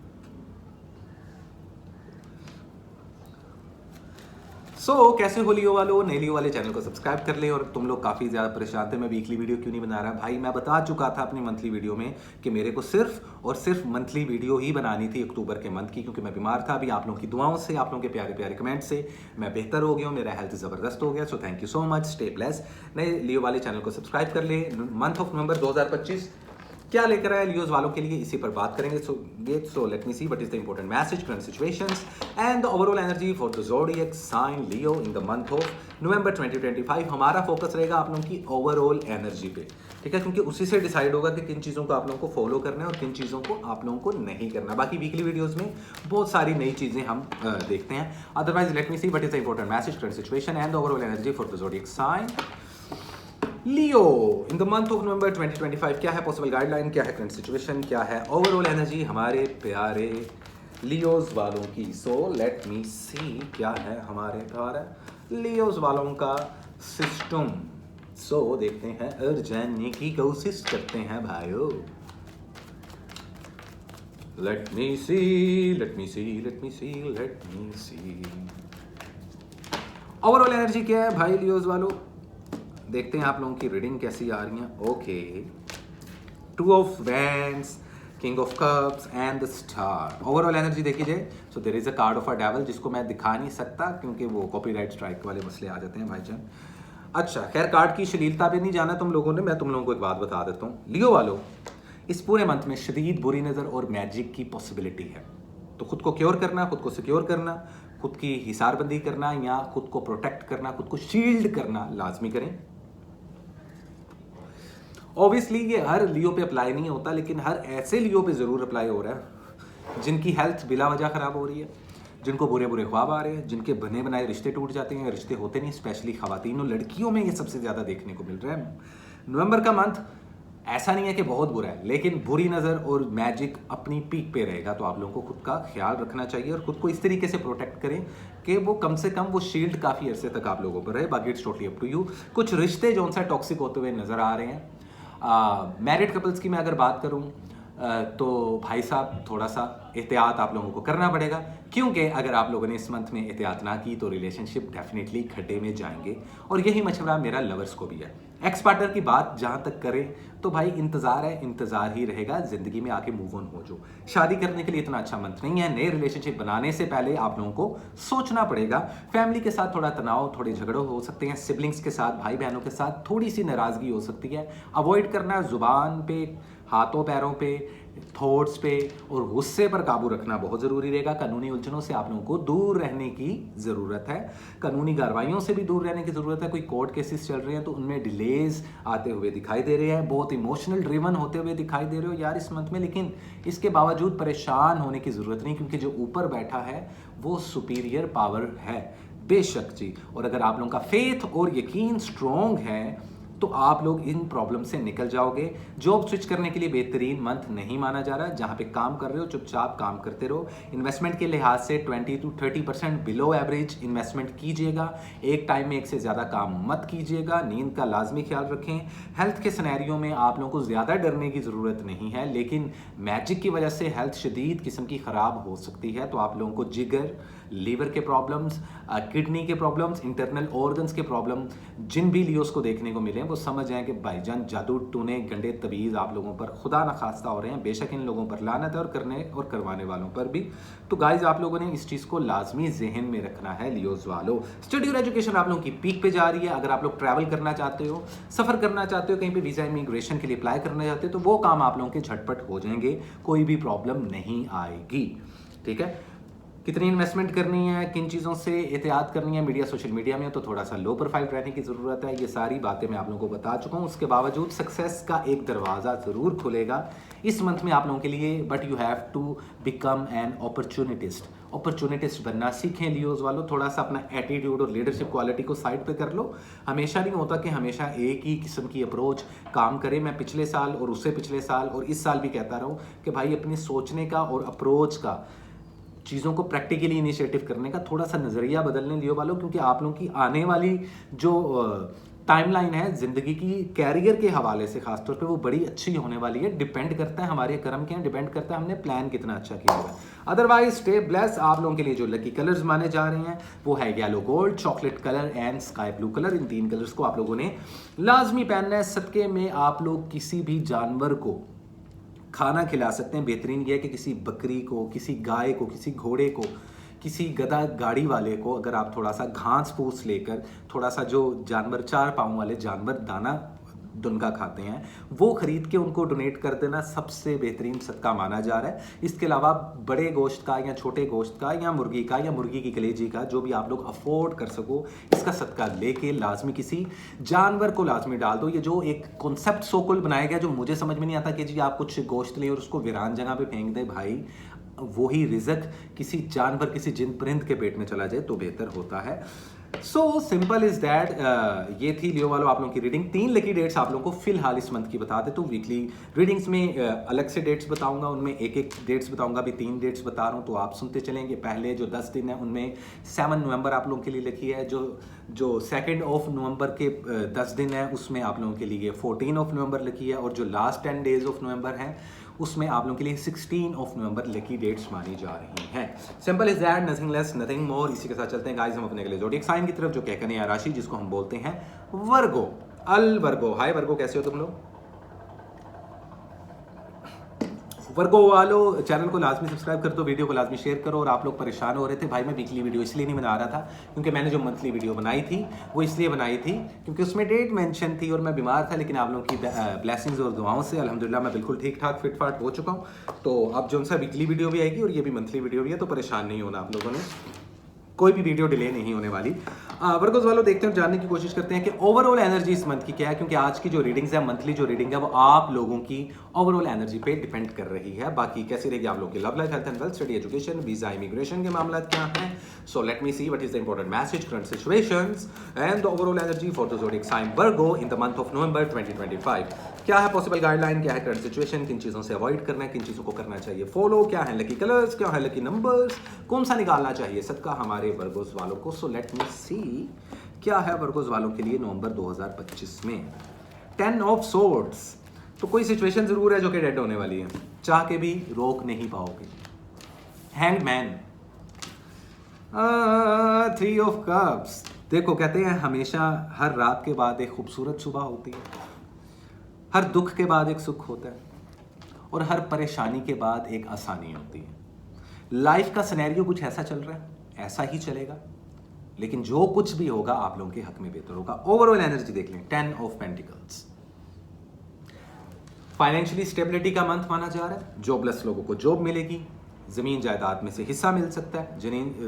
कैसे हो लियो वालों, नए लियो वाले चैनल को सब्सक्राइब कर ले। और तुम लोग काफ़ी ज़्यादा परेशान थे मैं वीकली वीडियो क्यों नहीं बना रहा। भाई मैं बता चुका था अपनी मंथली वीडियो में कि मेरे को सिर्फ और सिर्फ मंथली वीडियो ही बनानी थी अक्टूबर के मंथ की, क्योंकि मैं बीमार था। अभी आप लोगों की दुआओं से, आप लोगों के प्यारे प्यारे कमेंट से मैं बेहतर हो गया हूँ, मेरा हेल्थ ज़बरदस्त हो गया। सो thank you so much, stay blessed. नए लियो वाले चैनल को सब्सक्राइब कर ले। मंथ ऑफ नवंबर 2025 क्या लेकर आया लियोज वालों के लिए, इसी पर बात करेंगे। So let me see what is the important message, current situations and the overall energy for the zodiac sign Leo in the month of November 2025। हमारा फोकस रहेगा आप लोगों की ओवरऑल एनर्जी पे, ठीक है, क्योंकि उसी से डिसाइड होगा कि किन चीज़ों को आप लोगों को फॉलो करना है और किन चीज़ों को आप लोगों को नहीं करना। बाकी वीकली वीडियोस में बहुत सारी नई चीज़ें हम देखते हैं। Otherwise let me see what is the important message, current situation and the overall energy for the zodiac sign Leo in the month of November 2025। क्या है पॉसिबल गाइडलाइन, क्या है करंट सिचुएशन, क्या है ओवरऑल एनर्जी हमारे प्यारे Leos वालों की। सो लेट मी सी क्या है हमारे प्यारे लियोज वालों का सिस्टम। सो देखते हैं और जानने की कोशिश करते हैं भाइयों। Late me see, let me see, let me see, let me सी ओवरऑल एनर्जी क्या है भाई लियोज वालों। देखते हैं आप लोगों की रीडिंग कैसी आ रही है। Okay, 2 of wands, king of cups and the star. Overall energy देखी जाए so there is a card of a devil, जिसको मैं दिखा नहीं सकता क्योंकि वो कॉपीराइट स्ट्राइक वाले मसले आ जाते हैं भाईजान। अच्छा खैर, कार्ड की श्लीलता पे नहीं जाना तुम लोगों ने, मैं तुम लोगों को एक बात बता देता हूँ। लियो वालों, इस पूरे मंथ में शदीद बुरी नज़र और मैजिक की पॉसिबिलिटी है, तो खुद को क्योर करना, खुद को सिक्योर करना, खुद की हिसारबंदी करना या खुद को प्रोटेक्ट करना, खुद को शील्ड करना लाजमी करें। ऑब्वियसली ये हर लियो पे अप्लाई नहीं होता, लेकिन हर ऐसे लियो पे ज़रूर अप्लाई हो रहा है जिनकी हेल्थ बिला वजह ख़राब हो रही है, जिनको बुरे बुरे ख्वाब आ रहे हैं, जिनके बने बनाए रिश्ते टूट जाते हैं, रिश्ते होते नहीं। स्पेशली ख़वातीन और लड़कियों में ये सबसे ज़्यादा देखने को मिल रहा है। नवंबर का मंथ ऐसा नहीं है कि बहुत बुरा है, लेकिन बुरी नज़र और मैजिक अपनी पीक पे रहेगा, तो आप लोगों को खुद का ख्याल रखना चाहिए और खुद को इस तरीके से प्रोटेक्ट करें कि वो कम से कम वो शील्ड काफ़ी अरसे तक आप लोगों पर रहे। बाकी it's totally up to you. कुछ रिश्ते जो उनसे टॉक्सिक होते हुए नज़र आ रहे हैं। मैरिड कपल्स की मैं अगर बात करूं तो भाई साहब थोड़ा सा एहतियात आप लोगों को करना पड़ेगा, क्योंकि अगर आप लोगों ने इस मंथ में एहतियात ना की तो रिलेशनशिप डेफिनेटली खड्डे में जाएंगे। और यही मशवरा मेरा लवर्स को भी है। एक्स पार्टनर की बात जहां तक करें तो भाई इंतज़ार है, इंतज़ार ही रहेगा, ज़िंदगी में आके मूव ऑन हो जो। शादी करने के लिए इतना अच्छा मंथ नहीं है। नए रिलेशनशिप बनाने से पहले आप लोगों को सोचना पड़ेगा। फैमिली के साथ थोड़ा तनाव, थोड़े झगड़े हो सकते हैं। सिबलिंग्स के साथ, भाई बहनों के साथ थोड़ी सी नाराज़गी हो सकती है। अवॉइड करना, ज़ुबान पे, हाथों पैरों पे, थॉट्स पे और गुस्से पर काबू रखना बहुत ज़रूरी रहेगा। कानूनी उलझनों से आप लोगों को दूर रहने की ज़रूरत है। कानूनी कार्रवाइयों से भी दूर रहने की ज़रूरत है। कोई कोर्ट केसेस चल रहे हैं तो उनमें डिलेज आते हुए दिखाई दे रहे हैं। बहुत इमोशनल ड्रिवन होते हुए दिखाई दे रहे हो यार इस मंथ में, लेकिन इसके बावजूद परेशान होने की ज़रूरत नहीं, क्योंकि जो ऊपर बैठा है वो सुपीरियर पावर है बेशक जी। और अगर आप लोगों का फेथ और यकीन स्ट्रॉन्ग है तो आप लोग इन प्रॉब्लम से निकल जाओगे। जॉब स्विच करने के लिए बेहतरीन मंथ नहीं माना जा रहा। जहां पे काम कर रहे हो चुपचाप काम करते रहो। इन्वेस्टमेंट के लिहाज से 20 to 30% बिलो एवरेज इन्वेस्टमेंट कीजिएगा। एक टाइम में एक से ज़्यादा काम मत कीजिएगा। नींद का लाजमी ख्याल रखें। हेल्थ के सिनेरियो में आप लोगों को ज़्यादा डरने की ज़रूरत नहीं है, लेकिन मैजिक की वजह से हेल्थ शदीद किस्म की ख़राब हो सकती है। तो आप लोगों को जिगर, लीवर के प्रॉब्लम्स, किडनी के प्रॉब्लम्स, इंटरनल ऑर्गन्स के प्रॉब्लम जिन भी लियोस को देखने को मिले वो समझ जाएं कि भाईजान जादू टूने गंडे तवीज़ आप लोगों पर खुदा न खास्ता हो रहे हैं। बेशक इन लोगों पर लानत है और करने और करवाने वालों पर भी। तो गाइज आप लोगों ने इस चीज़ को लाजमी जहन में रखना है लियोज वालों। स्टडी और एजुकेशन आप लोगों की पीक पे जा रही है। अगर आप लोग ट्रैवल करना चाहते हो, सफ़र करना चाहते हो, कहीं पर वीज़ा इमिग्रेशन के लिए अप्लाई करना चाहते हो तो वो काम आप लोगों के झटपट हो जाएंगे, कोई भी प्रॉब्लम नहीं आएगी। ठीक है, कितनी इन्वेस्टमेंट करनी है, किन चीज़ों से एहतियात करनी है, मीडिया सोशल मीडिया में तो थोड़ा सा लो प्रोफाइल रहने की ज़रूरत है। ये सारी बातें मैं आप लोगों को बता चुका हूँ। उसके बावजूद सक्सेस का एक दरवाज़ा ज़रूर खुलेगा इस मंथ में आप लोगों के लिए, but you have to become an opportunist बनना सीखें लियोज वालों। थोड़ा सा अपना एटीट्यूड और लीडरशिप क्वालिटी को साइड पे कर लो। हमेशा नहीं होता कि हमेशा एक ही किस्म की अप्रोच काम करे। मैं पिछले साल और उससे पिछले साल और इस साल भी कहता रहा हूँ कि भाई अपने सोचने का और अप्रोच का, चीज़ों को प्रैक्टिकली इनिशिएटिव करने का थोड़ा सा नज़रिया बदलने लियो वालों, क्योंकि आप लोगों की आने वाली जो टाइमलाइन है ज़िंदगी की कैरियर के हवाले से खासतौर पे, वो बड़ी अच्छी होने वाली है। डिपेंड करता है हमारे कर्म के, डिपेंड करता है हमने प्लान कितना अच्छा किया हुआ है। Otherwise stay bless. आप लोगों के लिए जो लकी कलर्स माने जा रहे हैं वो है yellow gold, chocolate colour and sky blue colour. In 3 colours को आप लोगों ने लाजमी पहनना है। सदके में आप लोग किसी भी जानवर को खाना खिला सकते हैं। बेहतरीन यह है कि किसी बकरी को, किसी गाय को, किसी घोड़े को, किसी गधा गाड़ी वाले को अगर आप थोड़ा सा घास फूस लेकर, थोड़ा सा जो जानवर 4 पाँव वाले जानवर दाना दुनका खाते हैं वो खरीद के उनको डोनेट कर देना सबसे बेहतरीन सदका माना जा रहा है। इसके अलावा बड़े गोश्त का या छोटे गोश्त का या मुर्गी की कलेजी का, जो भी आप लोग अफोर्ड कर सको, इसका सदका लेके लाजमी किसी जानवर को लाजमी डाल दो। ये जो एक कॉन्सेप्ट सोकुल बनाया गया जो मुझे समझ में नहीं आता कि जी आप कुछ गोश्त लें और उसको वीरान जगह पे फेंक दे, भाई वही रिजक किसी जानवर, किसी जिन परिंद के पेट में चला जाए तो बेहतर होता है। So simple is that. ये थी लियो वालों आप लोगों की रीडिंग। 3 लकी डेट्स आप लोगों को फिलहाल इस मंथ की बता देता हूँ। वीकली रीडिंग्स में अलग से डेट्स बताऊंगा, उनमें एक डेट्स बताऊंगा। अभी 3 डेट्स बता रहा हूँ तो आप सुनते चलेंगे। पहले जो 10 दिन है उनमें 7 नवंबर आप लोगों के लिए लिखी है। जो 2 नवंबर के 10 दिन है उसमें आप लोगों के लिए 14 नवंबर लिखी है, और जो लास्ट 10 डेज ऑफ नवंबर हैं उसमें आप लोगों के लिए 16 नवंबर लकी डेट्स मानी जा रही हैं। Simple is that, nothing less nothing more. इसी के साथ चलते हैं गाइस हम अपने अगले ज़ोडिएक साइन की तरफ, जो कहकर कन्या राशि, जिसको हम बोलते हैं वर्गो। अल वर्गो, हाय वर्गो, कैसे हो तुम लोग? वर्गो वालों चैनल को लाजमी सब्सक्राइब कर दो, वीडियो को लाजमी शेयर करो। और आप लोग परेशान हो रहे थे भाई मैं वीकली वीडियो इसलिए नहीं बना रहा था क्योंकि मैंने जो मंथली वीडियो बनाई थी वो इसलिए बनाई थी क्योंकि उसमें डेट मेंशन थी और मैं बीमार था, लेकिन आप लोगों की ब्लेसिंग्स और दुआओं से अल्हम्दुलिल्लाह मैं बिल्कुल ठीक ठाक फिट फाट हो चुका हूँ। तो अब जो सा वीकली वीडियो भी आएगी और ये भी मंथली वीडियो भी है, तो परेशान नहीं होना आप लोगों ने, कोई भी वीडियो डिले नहीं होने वाली। वर्गोस वालों देखते हैं, जानने की कोशिश करते हैं कि ओवरऑल एनर्जी इस मंथ की क्या है, क्योंकि आज की जो रीडिंग्स है, मंथली जो रीडिंग है, वो आप लोगों की ओवरऑल एनर्जी पे डिपेंड कर रही है। बाकी कैसी रहेगी आप लोगों की love life, health and wealth, study, education, visa, immigration के मामला क्या है। So let me see what is the important message, current situations and the overall energy for the zodiac sign Virgo in the month of November 2025। क्या है possible guideline, क्या है current situation, किन चीज़ों से अवॉइड करना है, किन चीज़ों को करना चाहिए फॉलो, क्या है लकी कलर्स, क्या है लकी नंबर्स, कौन सा निकालना चाहिए सदका हमारे वर्गोस वालों को। सो लेट मी सी क्या है वर्गोस वालों के लिए नवंबर 2025 में। 10 ऑफ सोर्ड्स, तो कोई सिचुएशन जरूर है जो कि डेड होने वाली है, चाह के भी रोक नहीं पाओगे। हैंगमैन, 3 ऑफ कप्स, देखो कहते हैं हमेशा हर रात के बाद एक खूबसूरत सुबह होती है, हर दुख के बाद एक सुख होता है, और हर परेशानी के बाद एक आसानी होती है। लाइफ का सिनेरियो कुछ ऐसा चल रहा है, ऐसा ही चलेगा, लेकिन जो कुछ भी होगा आप लोगों के हक में बेहतर होगा। ओवरऑल एनर्जी देख लें, 10 ऑफ पेंटिकल्स, फाइनेंशियली स्टेबिलिटी का मंथ माना जा रहा है। जॉबलेस लोगों को जॉब मिलेगी, ज़मीन जायदाद में से हिस्सा मिल सकता है।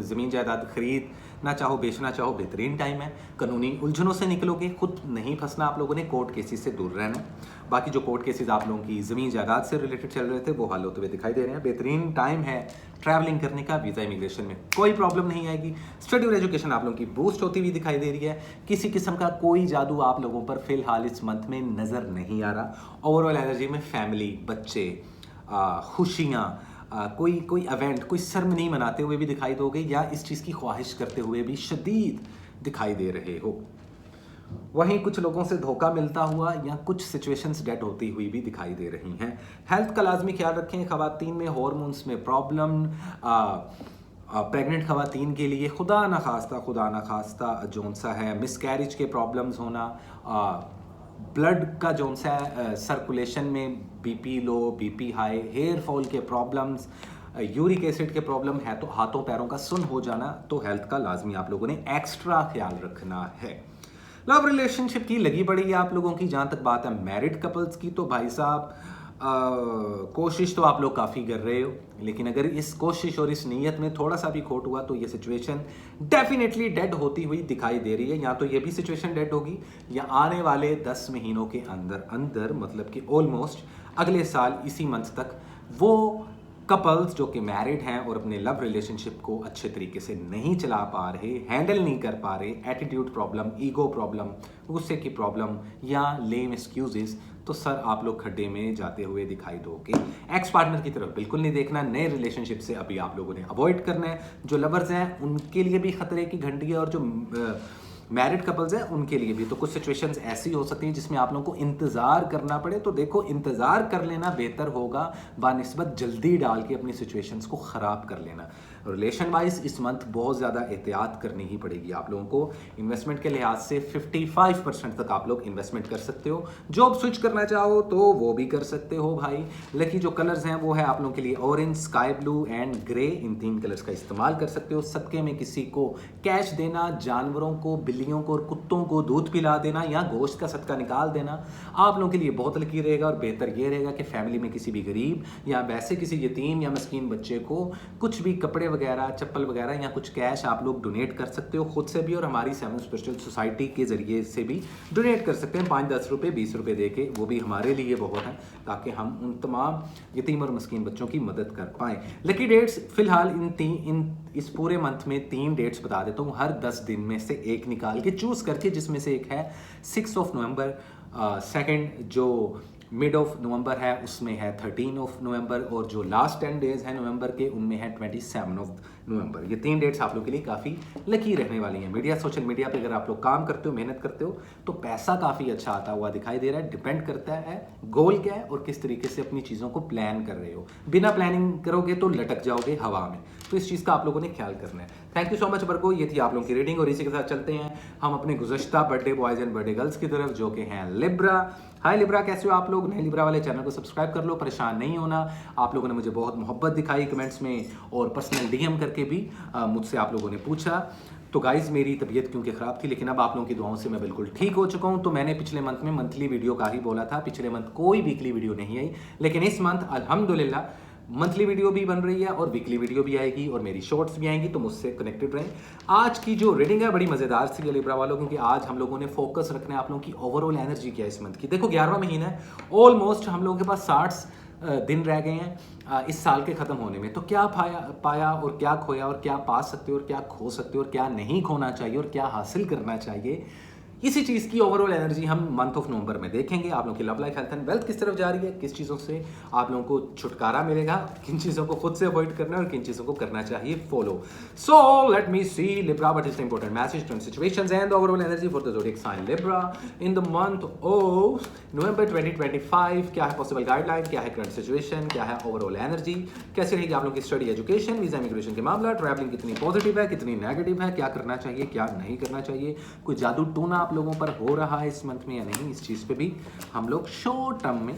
ज़मीन जायदाद खरीद ना चाहो, बेचना चाहो, बेहतरीन टाइम है। कानूनी उलझनों से निकलोगे, खुद नहीं फंसना आप लोगों ने, कोर्ट केसेस से दूर रहना। बाकी जो कोर्ट केसेस आप लोगों की ज़मीन जायदाद से रिलेटेड चल रहे थे वो हल होते हुए दिखाई दे रहे हैं। बेहतरीन टाइम है ट्रैवलिंग करने का, वीज़ा इमिग्रेशन में कोई प्रॉब्लम नहीं आएगी। स्टडी और एजुकेशन आप लोगों की बूस्ट होती हुई दिखाई दे रही है। किसी किस्म का कोई जादू आप लोगों पर फिलहाल इस मंथ में नज़र नहीं आ रहा। ओवरऑल एनर्जी में फैमिली, बच्चे, खुशियाँ, कोई इवेंट, कोई सेरेमनी मनाते हुए भी दिखाई दोगे, या इस चीज़ की ख्वाहिश करते हुए भी शदीद दिखाई दे रहे हो। वहीं कुछ लोगों से धोखा मिलता हुआ या कुछ सिचुएशंस डेड होती हुई भी दिखाई दे रही हैं। हेल्थ का लाजमी ख्याल रखें। ख़वातीन में हार्मोन्स में प्रॉब्लम, प्रेग्नेंट ख़वातीन के लिए खुदा न खास्ता जोन सा है मिसकैरेज के प्रॉब्लम्स होना, ब्लड का जोन सा सर्कुलेशन में BP low, BP high, hair fall के प्रॉब्लम्स, यूरिक एसिड के प्रॉब्लम है, तो हाथों पैरों का सुन हो जाना, तो हेल्थ का लाजमी आप लोगों ने एक्स्ट्रा ख्याल रखना है। लव रिलेशनशिप की लगी पड़ी है आप लोगों की। जहाँ तक बात है मैरिड कपल्स की, तो भाई साहब कोशिश तो आप लोग काफ़ी कर रहे हो, लेकिन अगर इस कोशिश और इस नीयत में थोड़ा सा भी खोट हुआ तो ये सिचुएशन डेफिनेटली डेड होती हुई दिखाई दे रही है। या तो ये भी सिचुएशन डेड होगी, या आने वाले 10 महीनों के अंदर मतलब कि ऑलमोस्ट अगले साल इसी मंथ तक वो कपल्स जो कि मैरिड हैं और अपने लव रिलेशनशिप को अच्छे तरीके से नहीं चला पा रहे, हैंडल नहीं कर पा रहे, एटीट्यूड प्रॉब्लम, ईगो प्रॉब्लम, गुस्से की प्रॉब्लम या लेम एक्सक्यूजेस, तो सर आप लोग खड्डे में जाते हुए दिखाई दोगे। एक्स पार्टनर की तरफ बिल्कुल नहीं देखना, नए रिलेशनशिप से अभी आप लोगों ने अवॉइड करना है। जो लवर्स हैं उनके लिए भी खतरे की घंटी है, और जो मैरिड कपल्स हैं उनके लिए भी। तो कुछ सिचुएशंस ऐसी हो सकती हैं जिसमें आप लोगों को इंतज़ार करना पड़े, तो देखो इंतज़ार कर लेना बेहतर होगा बानिस्बत जल्दी डाल के अपनी सिचुएशंस को ख़राब कर लेना। रिलेशन वाइज इस मंथ बहुत ज़्यादा एहतियात करनी ही पड़ेगी आप लोगों को। इन्वेस्टमेंट के लिहाज से 55% तक आप लोग इन्वेस्टमेंट कर सकते हो। जॉब स्विच करना चाहो तो वो भी कर सकते हो भाई। लकी जो कलर्स हैं वो है आप लोगों के लिए orange, sky blue and grey. In 3 colours का इस्तेमाल कर सकते हो। सदके में किसी को कैश देना, जानवरों को, बिल्लियों को और कुत्तों को दूध पिला देना या गोश्त का सदका निकाल देना आप लोगों के लिए बहुत लकी रहेगा। और बेहतर ये रहेगा कि फैमिली में किसी भी गरीब या वैसे किसी यतीम या मस्कीन बच्चे को कुछ भी कपड़े वगैरह, चप्पल वगैरह या कुछ कैश आप लोग डोनेट कर सकते हो खुद से भी, और हमारी 7 स्पेशल सोसाइटी के जरिए से भी डोनेट कर सकते हैं। 5-10 रुपये, 20 रुपये दे के, वो भी हमारे लिए बहुत है ताकि हम उन तमाम यतीम और मस्कीन बच्चों की मदद कर पाएँ। लकी डेट्स फिलहाल इस पूरे मंथ में 3 डेट्स बता देता हूँ, हर 10 दिन में से एक निकाल के चूज़ करके, जिसमें से एक है 6 नवंबर, सेकंड जो मिड ऑफ नवंबर है उसमें है 13 नवंबर, और जो लास्ट 10 डेज हैं नवंबर के उनमें है 27 नवंबर। ये 3 डेट्स आप लोग के लिए काफ़ी लकी रहने वाली हैं। सोशल मीडिया पे अगर आप लोग काम करते हो, मेहनत करते हो, तो पैसा काफ़ी अच्छा आता हुआ दिखाई दे रहा है। डिपेंड करता है गोल क्या है और किस तरीके से अपनी चीज़ों को प्लान कर रहे हो। बिना प्लानिंग करोगे तो लटक जाओगे हवा में, तो इस चीज़ का आप लोगों ने ख्याल करना है। थैंक यू सो मच बरको, ये थी आप लोगों की रीडिंग। और इसी के साथ चलते हैं हम अपने गुज़श्ता birthday boys and birthday girls की तरफ, जो कि हैं लिब्रा। हाय लिब्रा, कैसे हो आप लोग? नए लिब्रा वाले चैनल को सब्सक्राइब कर लो, परेशान नहीं होना। आप लोगों ने मुझे बहुत मोहब्बत दिखाई कमेंट्स में और पर्सनल डीएम करके भी मुझसे आप लोगों ने पूछा। तो गाइज़ मेरी तबीयत क्योंकि ख़राब थी, लेकिन अब आप लोगों की दुआओं से मैं बिल्कुल ठीक हो चुका हूँ। तो मैंने पिछले मंथ में मंथली वीडियो का ही बोला था, पिछले मंथ कोई वीकली वीडियो नहीं आई, लेकिन इस मंथ अल्हम्दुलिल्लाह मंथली वीडियो भी बन रही है और वीकली वीडियो भी आएगी और मेरी शॉर्ट्स भी आएंगी, तो मुझसे कनेक्टेड रहें। आज की जो रीडिंग है बड़ी मज़ेदार सी लिब्रा वालों, क्योंकि आज हम लोगों ने फोकस रखना है आप लोगों की ओवरऑल एनर्जी क्या है इस मंथ की। देखो 11वां महीना है, ऑलमोस्ट हम लोगों के पास 60 दिन रह गए हैं इस साल के ख़त्म होने में। तो क्या पाया और क्या खोया और क्या पा सकते हो और क्या खो सकते हो और क्या नहीं खोना चाहिए और क्या हासिल करना चाहिए, इसी चीज़ की ओवरऑल एनर्जी हम मंथ ऑफ नवंबर में देखेंगे। आप लोगों की love life, health and wealth किस तरफ जा रही है, किस चीज़ों से आप लोगों को छुटकारा मिलेगा, किन चीज़ों को खुद से अवॉइड करना है और किन चीज़ों को करना चाहिए follow. So let me see Libra, what is the important message, turn situations and overall energy for the zodiac sign Libra in the month of November 2025। क्या है पॉसिबल गाइडलाइन, क्या है करंट सिचुएशन, क्या है ओवरऑल एनर्जी, कैसे रहेगी आप लोगों की स्टडी, एजुकेशन, वीजा, इमिग्रेशन के मामला, ट्रैवलिंग कितनी पॉजिटिव है कितनी नेगेटिव है, क्या करना चाहिए क्या नहीं करना चाहिए, कोई जादू टूना आप लोगों पर हो रहा है इस मंथ में या नहीं, इस चीज़ पे भी हम लोग शॉर्ट टर्म में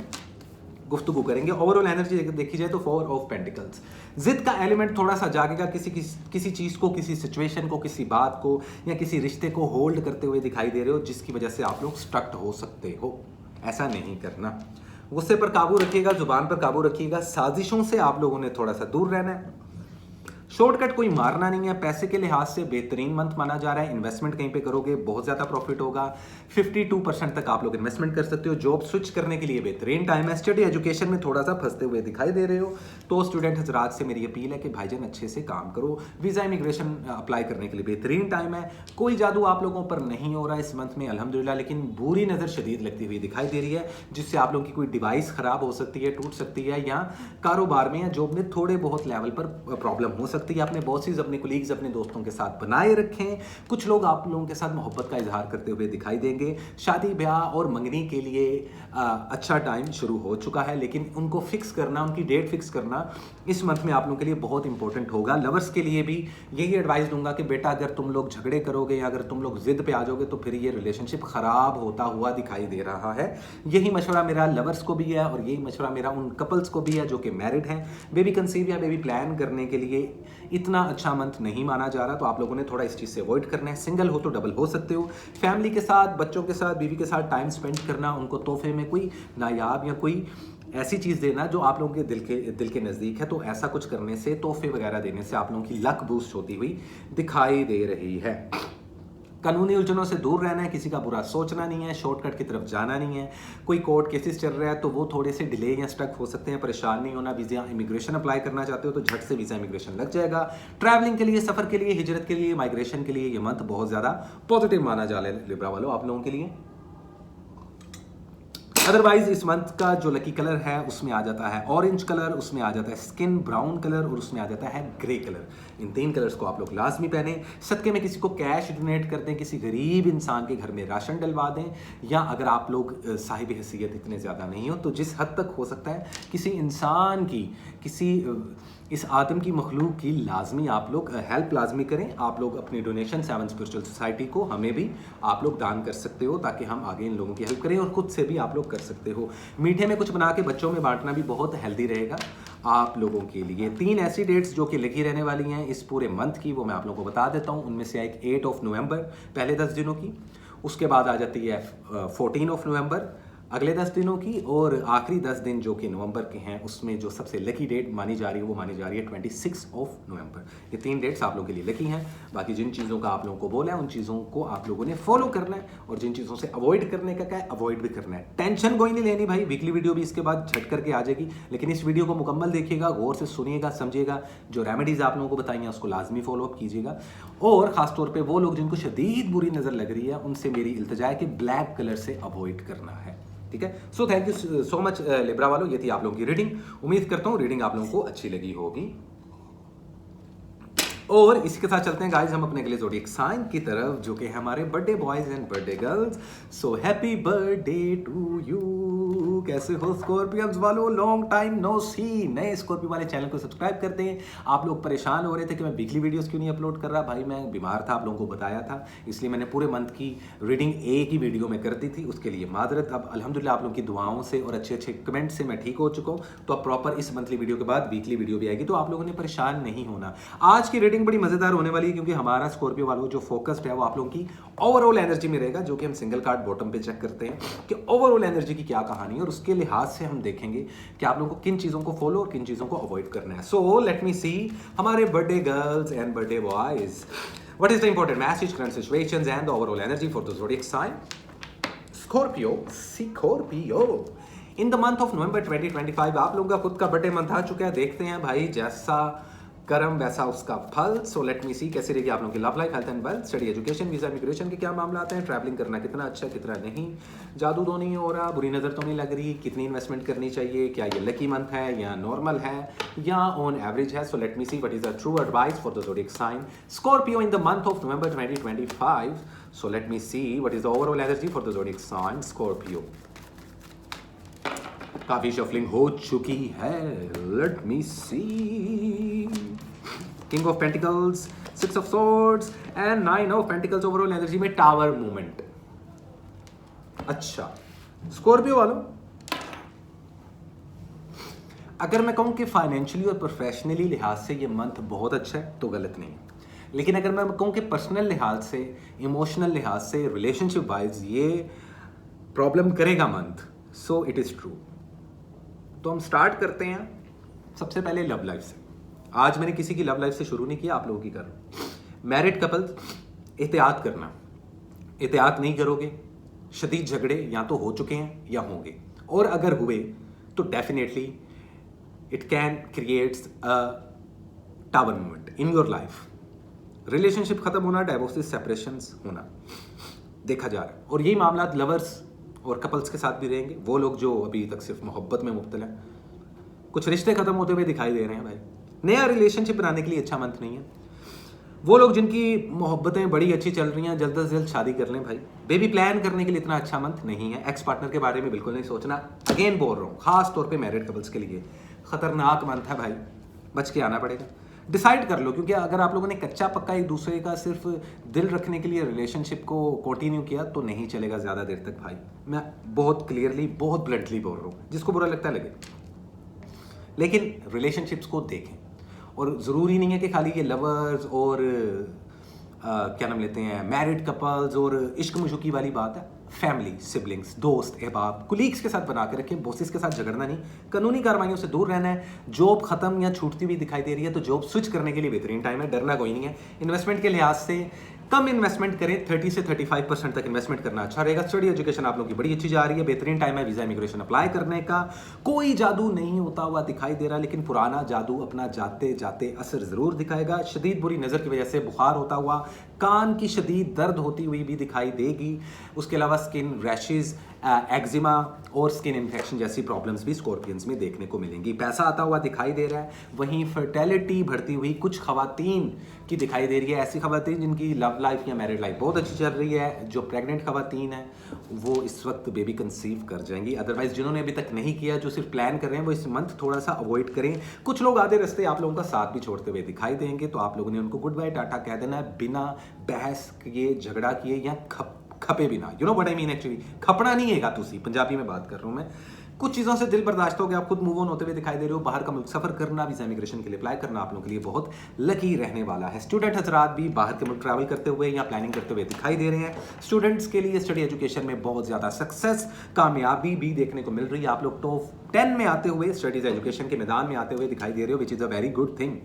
गुफ्तगू करेंगे। ओवरऑल एनर्जी देखी जाए तो 4 ऑफ पेंटिकल्स, जिद का एलिमेंट थोड़ा सा जागेगा, किसी चीज़ को, किसी सिचुएशन को, किसी बात को या किसी रिश्ते को होल्ड करते हुए दिखाई दे रहे हो, जिसकी वजह से आप लोग स्ट्रक्ट हो सकते हो। ऐसा नहीं करना। गुस्से पर काबू रखिएगा, जुबान पर काबू रखिएगा, साजिशों से आप लोगों ने थोड़ा सा दूर रहना है। शॉर्टकट कोई मारना नहीं है। पैसे के लिहाज से बेहतरीन मंथ माना जा रहा है। इन्वेस्टमेंट कहीं पे करोगे बहुत ज़्यादा प्रॉफिट होगा। 52% तक आप लोग इन्वेस्टमेंट कर सकते हो। जॉब स्विच करने के लिए बेहतरीन टाइम है। स्टडी एजुकेशन में थोड़ा सा फंसते हुए दिखाई दे रहे हो तो स्टूडेंट हजरात से मेरी अपील है कि भाईजान अच्छे से काम करो। वीज़ा इमिग्रेशन अप्लाई करने के लिए बेहतरीन टाइम है। कोई जादू आप लोगों पर नहीं हो रहा है इस मंथ में अल्हम्दुलिल्लाह, लेकिन बुरी नज़र शदीद लगती हुई दिखाई दे रही है, जिससे आप लोगों की कोई डिवाइस ख़राब हो सकती है, टूट सकती है, या कारोबार में या जॉब में थोड़े बहुत लेवल पर प्रॉब्लम हो सकती है। अपने बॉसेस, अपने कोलीग्स, अपने दोस्तों के साथ बनाए रखें। कुछ लोग आप लोगों के साथ मोहब्बत का इजहार करते हुए दिखाई देंगे। शादी ब्याह और मंगनी के लिए अच्छा टाइम शुरू हो चुका है, लेकिन उनको फिक्स करना, उनकी डेट फिक्स करना इस मंथ में आप लोगों के लिए बहुत इंपॉर्टेंट होगा। लवर्स के लिए भी यही एडवाइस दूंगा कि बेटा अगर तुम लोग झगड़े करोगे या अगर तुम लोग जिद पे आ जाओगे तो फिर ये रिलेशनशिप खराब होता हुआ दिखाई दे रहा है। यही मशवरा मेरा लवर्स को भी है और यही मशवरा मेरा उन कपल्स को भी है जो कि मैरिड हैं। बेबी कंसीव या बेबी प्लान करने के लिए इतना अच्छा मंथ नहीं माना जा रहा, तो आप लोगों ने थोड़ा इस चीज़ से अवॉइड करना है। सिंगल हो तो डबल हो सकते हो। फैमिली के साथ, बच्चों के साथ, बीवी के साथ टाइम स्पेंड करना, उनको तोहफे में कोई नायाब या कोई ऐसी चीज़ देना जो आप लोगों के दिल के नज़दीक है, तो ऐसा कुछ करने से, तोहफे वगैरह देने से आप लोगों की लक बूस्ट होती हुई दिखाई दे रही है। कानूनी उलझनों से दूर रहना है, किसी का बुरा सोचना नहीं है, शॉर्टकट की तरफ जाना नहीं है। कोई कोर्ट केसेस चल रहा है तो वो थोड़े से डिले या स्टक हो सकते हैं, परेशान नहीं होना। वीज़ा इमिग्रेशन अप्लाई करना चाहते हो तो झट से वीज़ा इमिग्रेशन लग जाएगा। ट्रैवलिंग के लिए, सफ़र के लिए, हिजरत के लिए, माइग्रेशन के लिए ये मंथ बहुत ज़्यादा पॉजिटिव माना जा रहा है लिब्रा वालों आप लोगों के लिए। अदरवाइज इस मंथ का जो लकी कलर है उसमें आ जाता है ऑरेंज कलर, उसमें आ जाता है स्किन ब्राउन कलर और उसमें आ जाता है ग्रे कलर। इन 3 कलर्स को आप लोग लाजमी पहने। सदके में किसी को कैश डोनेट कर दें, किसी गरीब इंसान के घर में राशन डलवा दें, या अगर आप लोग साहिब हैसियत इतने ज़्यादा नहीं हो तो जिस हद तक हो सकता है किसी इंसान की, किसी इस आदम की मखलूक की लाजमी आप लोग हेल्प लाजमी करें। आप लोग अपनी डोनेशन 7 स्पिरिचुअल सोसाइटी को, हमें भी आप लोग दान कर सकते हो ताकि हम आगे इन लोगों की हेल्प करें, और खुद से भी आप लोग कर सकते हो। मीठे में कुछ बना के बच्चों में बांटना भी बहुत हेल्दी रहेगा आप लोगों के लिए। 3 ऐसी डेट्स जो कि लगी रहने वाली हैं इस पूरे मंथ की, वो मैं आप लोगों को बता देता हूँ। उनमें से एक 8 ऑफ नवंबर, पहले 10 दिनों की, उसके बाद आ जाती है 14 ऑफ नवंबर अगले 10 दिनों की, और आखिरी 10 दिन जो कि नवंबर के हैं उसमें जो सबसे लकी डेट मानी जा रही है वो मानी जा रही है 26 ऑफ नवंबर। ये 3 डेट्स आप लोगों के लिए लकी हैं। बाकी जिन चीज़ों का आप लोगों को बोला है उन चीज़ों को आप लोगों ने फॉलो करना है, और जिन चीज़ों से अवॉइड करने का क्या है, अवॉइड भी करना है। टेंशन कोई नहीं लेनी भाई, वीकली वीडियो भी इसके बाद झट करके आ जाएगी, लेकिन इस वीडियो को मुकम्मल देखिएगा, गौर से सुनिएगा, समझिएगा। जो रेमेडीज़ आप लोगों को बताई हैं उसको लाजमी फॉलो अप कीजिएगा, और ख़ासतौर पर वो लोग जिनको शदीद बुरी नज़र लग रही है उनसे मेरी इल्तिजा है कि ब्लैक कलर से अवॉइड करना है, ठीक है। सो thank you so much Libra वालों, ये थी आप लोगों की रीडिंग। उम्मीद करता हूँ रीडिंग आप लोगों को अच्छी लगी होगी, और इसी के साथ चलते हैं गाइस हम अपने अगले ज़ोडिएक साइन की तरफ, जो कि हमारे birthday boys and birthday girls. So happy birthday to you. कैसे हो स्कॉर्पियंस वालों, लॉन्ग टाइम नो सी। नए स्कॉर्पियो वाले चैनल को सब्सक्राइब कर दें। आप लोग परेशान हो रहे थे कि मैं वीकली वीडियोस क्यों नहीं अपलोड कर रहा, भाई मैं बीमार था, आप लोगों को बताया था, इसलिए मैंने पूरे मंथ की रीडिंग एक ही वीडियो में कर दी थी, उसके लिए माजरत। अब अल्हम्दुलिल्लाह आप लोगों की दुआओं से और अच्छे अच्छे कमेंट से मैं ठीक हो चुका हूँ, तो अब प्रॉपर इस मंथली वीडियो के बाद वीकली वीडियो भी आएगी, तो आप लोगों ने परेशान नहीं होना। आज की रीडिंग बड़ी मजेदार होने वाली है, क्योंकि हमारा स्कॉर्पियो वालों जो फोकस्ड है वो आप लोगों की ओवरऑल एनर्जी में रहेगा, जो कि हम सिंगल कार्ड बॉटम पे चेक करते हैं कि ओवरऑल एनर्जी की क्या कहानी है, और उसके लिहाज से हम देखेंगे कि आप लोगों को किन चीजों को फॉलो और किन चीजों को अवॉइड करना है। सो लेट मी सी हमारे birthday girls and birthday boys, what is the important message, current situations and the overall energy for the zodiac sign Scorpio in the month of November 2025। आप लोगों का खुद का birthday month आ चुका है, देखते हैं भाई जैसा कर्म वैसा उसका फल। सो लेट मी सी कैसे रहेगी आप लोगों की love life, health and wealth, study, education, visa, immigration के क्या मामला आते हैं, ट्रैवलिंग करना कितना अच्छा कितना नहीं, जादू तो नहीं हो रहा, बुरी नज़र तो नहीं लग रही, कितनी इन्वेस्टमेंट करनी चाहिए, क्या ये लकी मंथ है या नॉर्मल है या ऑन एवरेज है। So let me see what is the true advice for the zodiac sign Scorpio in the month of November 2025। So let me see what is the overall energy for the zodiac sign Scorpio. काफी shuffling हो चुकी है, let me see. King of pentacles, 6 of swords and 9 of pentacles. Overall energy में tower movement. अच्छा Scorpio वालों, अगर मैं कहूं कि फाइनेंशियली और प्रोफेशनली लिहाज से ये मंथ बहुत अच्छा है तो गलत नहीं है, लेकिन अगर मैं कहूं कि पर्सनल लिहाज से, इमोशनल लिहाज से, रिलेशनशिप वाइज ये प्रॉब्लम करेगा month, so it is true. तो हम स्टार्ट करते हैं सबसे पहले लव लाइफ से। आज मैंने किसी की लव लाइफ से शुरू नहीं किया, आप लोगों की कर रहा हूं। मैरिड कपल्स, एहतियात करना, एहतियात नहीं करोगे शदीद झगड़े या तो हो चुके हैं या होंगे, और अगर हुए तो definitely it can creates a tower movement in your life. Relationship खत्म होना, डाइवोर्सेस, सेपरेशंस होना देखा जा रहा है, और यही मामला लवर्स और कपल्स के साथ भी रहेंगे। वो लोग जो अभी तक सिर्फ मोहब्बत में मुब्तला हैं, कुछ रिश्ते खत्म होते हुए दिखाई दे रहे हैं भाई, नया रिलेशनशिप बनाने के लिए अच्छा मंथ नहीं है। वो लोग जिनकी मोहब्बतें बड़ी अच्छी चल रही हैं, जल्द से जल्द शादी कर लें भाई। बेबी प्लान करने के लिए इतना अच्छा मंथ नहीं है। एक्स पार्टनर के बारे में बिल्कुल नहीं सोचना, अगेन बोल रहा हूँ, खास तौर पे मैरिड कपल्स के लिए खतरनाक मंथ है भाई, बच के आना पड़ेगा। डिसाइड कर लो, क्योंकि अगर आप लोगों ने कच्चा पक्का एक दूसरे का सिर्फ दिल रखने के लिए रिलेशनशिप को कंटिन्यू किया तो नहीं चलेगा ज़्यादा देर तक भाई। मैं बहुत क्लियरली, बहुत ब्लंटली बोल रहा हूँ, जिसको बुरा लगता है लगे, लेकिन रिलेशनशिप्स को देखें। और ज़रूरी नहीं है कि खाली ये लवर्स और क्या नाम लेते हैं मैरिड कपल्स और इश्क मुशुकी वाली बात है। फैमिली, सिबलिंग्स, दोस्त, अहबाब, कुलीग्स के साथ बना के रखें, बॉसेस के साथ झगड़ना नहीं, कानूनी कार्रवाइयों से दूर रहना है। जॉब खत्म या छूटती हुई दिखाई दे रही है तो जॉब स्विच करने के लिए बेहतरीन टाइम है, डरना कोई नहीं है। इन्वेस्टमेंट के लिहाज से कम इन्वेस्टमेंट करें, 30 से 35% तक इन्वेस्टमेंट करना अच्छा रहेगा। स्टडी, एजुकेशन आप लोगों की बड़ी अच्छी जा रही है, बेहतरीन टाइम है वीजा, इमिग्रेशन अप्लाई करने का। कोई जादू नहीं होता हुआ दिखाई दे रहा, लेकिन पुराना जादू अपना जाते जाते असर जरूर दिखाएगा। शदीद बुरी नज़र की वजह से बुखार होता हुआ, कान की शदीद दर्द होती हुई भी दिखाई देगी। उसके अलावा स्किन रैशेज एक्जिमा और स्किन इन्फेक्शन जैसी प्रॉब्लम्स भी स्कॉर्पियंस में देखने को मिलेंगी। पैसा आता हुआ दिखाई दे रहा है, वहीं फर्टेलिटी बढ़ती हुई कुछ खवातीन की दिखाई दे रही है। ऐसी खवातीन जिनकी लव लाइफ या मैरिड लाइफ बहुत अच्छी चल रही है, जो प्रेग्नेंट खवातीन है वो इस वक्त बेबी कंसीव कर जाएंगी। अदरवाइज जिन्होंने अभी तक नहीं किया, जो सिर्फ प्लान कर रहे हैं, वो इस मंथ थोड़ा सा अवॉइड करें। कुछ लोग आधे रास्ते आप लोगों का साथ भी छोड़ते हुए दिखाई देंगे, तो आप लोगों ने उनको गुड बाय टाटा कह देना है, बिना बहस किए, झगड़ा किए या खपे बिना। You know what I mean actually, खपना नहीं है तुसी, पंजाबी में बात कर रहा हूं मैं। कुछ चीज़ों से दिल बर्दाश्त हो गया, आप खुद मूव ऑन होते हुए दिखाई दे रहे हो। बाहर का मुल्क सफर करना, वीजा इमिग्रेशन के लिए अप्लाई करना आप लोगों के लिए बहुत लकी रहने वाला है। स्टूडेंट हजरात भी बाहर के मुल्क ट्रैवल करते हुए या प्लानिंग करते हुए दिखाई दे रहे हैं। स्टूडेंट्स के लिए स्टडी एजुकेशन में बहुत ज़्यादा सक्सेस, कामयाबी भी देखने को मिल रही है। आप लोग टॉप 10 में आते हुए, स्टडीज एजुकेशन के मैदान में आते हुए दिखाई दे रहे हो, which is a very good thing.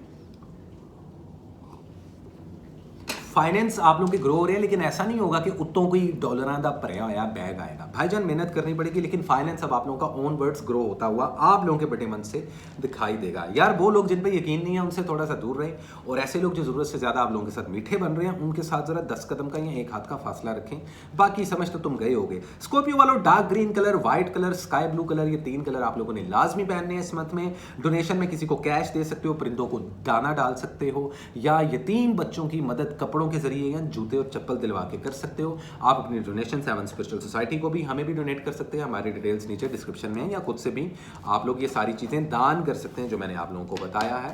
Finance आप लोगों के ग्रो हो रहे हैं, लेकिन ऐसा नहीं होगा कि उत्तों कोई डॉलरां दा भरिया होया बैग आएगा। भाईजान मेहनत करनी पड़ेगी, लेकिन फाइनेंस अब आप लोगों का ओन वर्ड्स ग्रो होता हुआ आप लोगों के बड़े मन से दिखाई देगा। यार वो लोग जिन पे यकीन नहीं है उनसे थोड़ा सा दूर रहें, और ऐसे लोग जो जरूरत से ज्यादा आप लोगों के साथ मीठे बन रहे हैं उनके साथ जरा 10 कदम का या 1 हाथ का फासला रखें। बाकी समझ तो तुम गए होगे। स्कॉर्पियो वालों, dark green colour, white colour, sky blue colour, ये 3 कलर आप लोगों ने लाजमी पहनने हैं इस मंथ में। डोनेशन में किसी को कैश दे सकते हो, परिंदों को दाना डाल सकते हो, या यतीम बच्चों की मदद कपड़ों के जरिए या जूते और चप्पल दिलवा के कर सकते हो। आप अपनी डोनेशन 7 स्पिरिचुअल सोसाइटी को भी, हमें भी डोनेट कर सकते हैं। हमारे डिटेल्स नीचे डिस्क्रिप्शन में है, या खुद से भी आप लोग ये सारी चीज़ें दान कर सकते हैं जो मैंने आप लोगों को बताया है।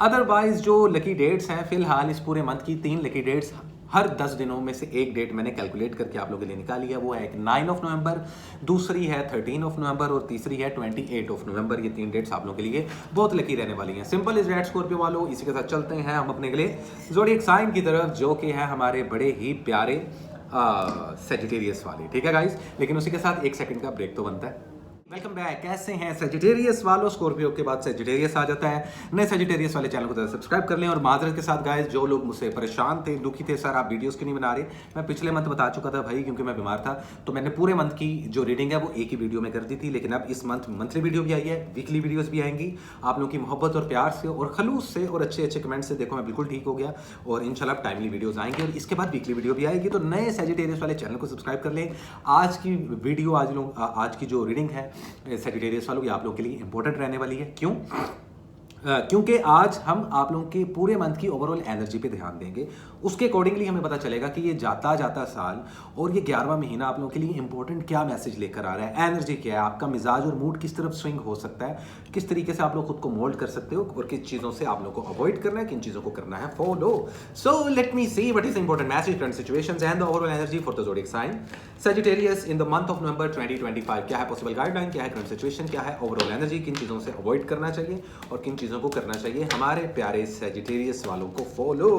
अदरवाइज जो लकी डेट्स हैं फिलहाल इस पूरे मंथ की, 3 लकी डेट्स हर 10 दिनों में से एक डेट मैंने कैलकुलेट करके आप लोगों के लिए निकाली है। वो है एक 9 ऑफ नवंबर, दूसरी है 13 ऑफ नवंबर और तीसरी है 28 ऑफ नवंबर। ये 3 डेट्स आप लोगों के लिए बहुत लकी रहने वाली हैं। सिंपल इज दैट स्कॉर्पियो वालों, इसी के साथ चलते हैं हम अपने अगले ज़ोडिएक साइन की तरफ, जो कि है हमारे बड़े ही प्यारे सेजिटेरियस वाले। ठीक है गाइस, लेकिन उसी के साथ 1 सेकंड का ब्रेक तो बनता है। वेलकम बैक, कैसे हैं सेजिटेरियस वालों? स्कॉर्पियो के बाद सेजिटेरियस आ जाता है। नए सेजिटेरियस वाले चैनल को जरा सब्सक्राइब कर लें। और माजरत के साथ गाइस, जो लोग मुझसे परेशान थे, दुखी थे, सर आप वीडियोस क्यों नहीं बना रहे, मैं पिछले मंथ बता चुका था भाई, क्योंकि मैं बीमार था, तो मैंने पूरे मंथ की जो रीडिंग है वो एक ही वीडियो में कर दी थी। लेकिन अब इस मंथ मंथली वीडियो भी आई है, वीकली वीडियोस भी आएंगी। आप लोगों की मोहब्बत और प्यार से और खलूस से और अच्छे अच्छे कमेंट से देखो मैं बिल्कुल ठीक हो गया, और इंशाल्लाह टाइमली वीडियोस आएंगी, और इसके बाद वीकली वीडियो भी आएगी। तो नए सेजिटेरियस वाले चैनल को सब्सक्राइब कर लें। आज की वीडियो, आज की जो रीडिंग है सेजिटेरियस वालों, ये आप लोगों के लिए इंपॉर्टेंट रहने वाली है। क्यों? क्योंकि आज हम आप लोगों के पूरे मंथ की ओवरऑल एनर्जी पे ध्यान देंगे। उसके अकॉर्डिंगली हमें पता चलेगा कि ये जाता जाता साल और ये 11वां महीना आप लोगों के लिए इंपॉर्टेंट क्या मैसेज लेकर आ रहा है, एनर्जी क्या है, आपका मिजाज और मूड किस तरफ स्विंग हो सकता है, किस तरीके से आप लोग खुद को मोल्ड कर सकते हो, और किस चीज़ों से आप लोग को अवॉइड करना है, किन चीज़ों को करना है follow. So let me see what is the important message, current situations and the overall energy for the zodiac sign Sagittarius in the month of November 2025। क्या है पॉसिबल गाइडलाइन, क्या है करंट सिचुएशन, क्या है ओवरऑल एनर्जी, किन चीज़ों से avoid करना चाहिए और किन चीज़ों को करना चाहिए हमारे प्यारे सेजिटेरियस वालों को follow.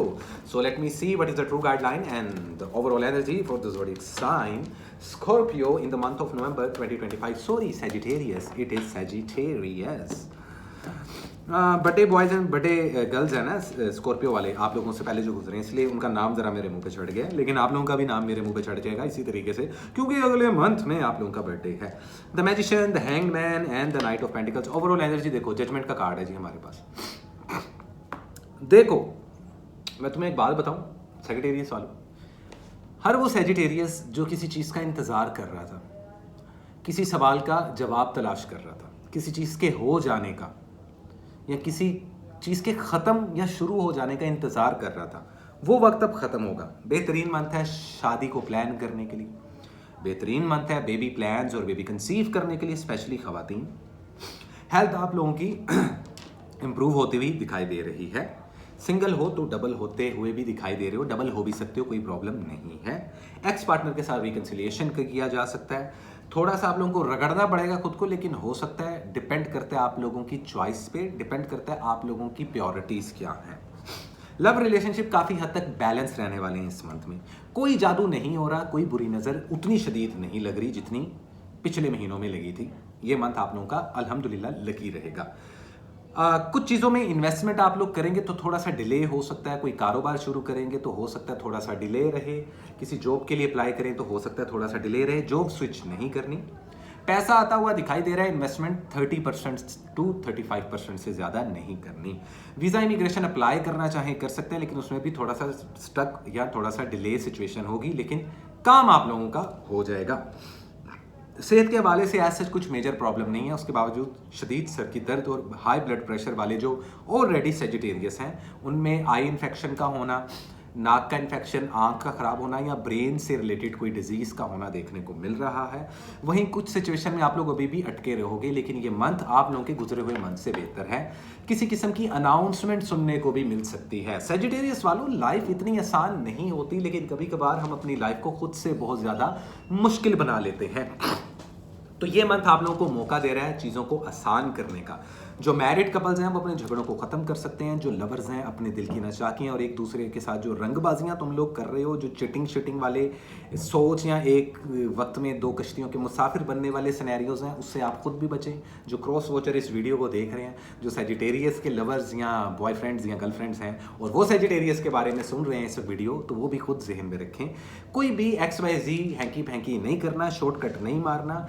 So let me see what is the true guideline and the overall energy for the zodiac sign Scorpio in the month of November 2025। Sorry Sagittarius, it is Sagittarius. बड़े बॉयज एंड बड़े girls हैं ना Scorpio वाले, आप लोगों से पहले जो गुजरे हैं, इसलिए उनका नाम जरा मेरे मुंह पे चढ़ गया, लेकिन आप लोगों का भी नाम मेरे मुंह पे चढ़ जाएगा इसी तरीके से, क्योंकि अगले मंथ में आप लोगों का बर्थडे है। The magician, the hanged man and the night of pentacles. Overall energy देखो, जजमेंट का कार्ड है जी हमारे पास। देखो मैं तुम्हें एक बात बताऊं सेजिटेरियस वालों, हर वो सेजिटेरियस जो किसी चीज़ का इंतज़ार कर रहा था, किसी सवाल का जवाब तलाश कर रहा था, किसी चीज़ के हो जाने का या किसी चीज़ के ख़त्म या शुरू हो जाने का इंतज़ार कर रहा था, वो वक्त अब ख़त्म होगा। बेहतरीन मंथ है शादी को प्लान करने के लिए, बेहतरीन मंथ है बेबी प्लान्स और बेबी कंसीव करने के लिए, स्पेशली ख़वातीन। हेल्थ आप लोगों की इम्प्रूव होती हुई दिखाई दे रही है। सिंगल हो तो डबल होते हुए भी दिखाई दे रहे हो, डबल हो भी सकते हो, कोई प्रॉब्लम नहीं है। एक्स पार्टनर के साथ रिकन्सिलिएशन किया जा सकता है। थोड़ा सा आप लोगों को रगड़ना पड़ेगा खुद को, लेकिन हो सकता है, डिपेंड करता है आप लोगों की चॉइस पे, डिपेंड करता है आप लोगों की प्योरिटीज क्या हैं। लव रिलेशनशिप काफ़ी हद तक बैलेंस रहने वाले हैं इस मंथ में। कोई जादू नहीं हो रहा, कोई बुरी नज़र उतनी शदीद नहीं लग रही जितनी पिछले महीनों में लगी थी। ये मंथ आप लोगों का अल्हम्दुलिल्लाह लकी रहेगा। कुछ चीज़ों में इन्वेस्टमेंट आप लोग करेंगे तो थोड़ा सा डिले हो सकता है। कोई कारोबार शुरू करेंगे तो हो सकता है थोड़ा सा डिले रहे। किसी जॉब के लिए अप्लाई करें तो हो सकता है थोड़ा सा डिले रहे। जॉब स्विच नहीं करनी। पैसा आता हुआ दिखाई दे रहा है, इन्वेस्टमेंट 30% टू 35% से ज़्यादा नहीं करनी। वीज़ा इमिग्रेशन अप्लाई करना चाहें कर सकते हैं, लेकिन उसमें भी थोड़ा सा स्टक या थोड़ा सा डिले सिचुएशन होगी, लेकिन काम आप लोगों का हो जाएगा। सेहत के हवाले से ऐसा कुछ मेजर प्रॉब्लम नहीं है, उसके बावजूद शदीद सर की दर्द और हाई ब्लड प्रेशर वाले जो ऑलरेडी सेजिटेरियस हैं उनमें आई इन्फेक्शन का होना, नाक का इन्फेक्शन, आंख का ख़राब होना या ब्रेन से रिलेटेड कोई डिजीज़ का होना देखने को मिल रहा है। वहीं कुछ सिचुएशन में आप लोग अभी भी अटके रहोगे, लेकिन ये मंथ आप लोगों के गुजरे हुए मंथ से बेहतर है। किसी किस्म की अनाउंसमेंट सुनने को भी मिल सकती है। सेजिटेरियस वालों, लाइफ इतनी आसान नहीं होती, लेकिन कभी कभार हम अपनी लाइफ को खुद से बहुत ज़्यादा मुश्किल बना लेते हैं। तो ये मंथ आप लोगों को मौका दे रहा है चीज़ों को आसान करने का। जो मैरिड कपल्स हैं वो अपने झगड़ों को ख़त्म कर सकते हैं। जो लवर्स हैं अपने दिल की नचाकियाँ और एक दूसरे के साथ जो रंगबाजियाँ तुम लोग कर रहे हो, जो चिटिंग शिटिंग वाले सोच या एक वक्त में दो कश्तियों के मुसाफिर बनने वाले सिनेरियोज हैं, उससे आप खुद भी बचें। जो क्रॉस वॉचर इस वीडियो को देख रहे हैं, जो सेजिटेरियस के लवर्स या बॉयफ्रेंड्स या गर्लफ्रेंड्स हैं और वो सेजिटेरियस के बारे में सुन रहे हैं इस वीडियो, तो वो भी खुद जहन में रखें। कोई भी XYZ हैंकी फैंकी नहीं करना, शॉर्टकट नहीं मारना।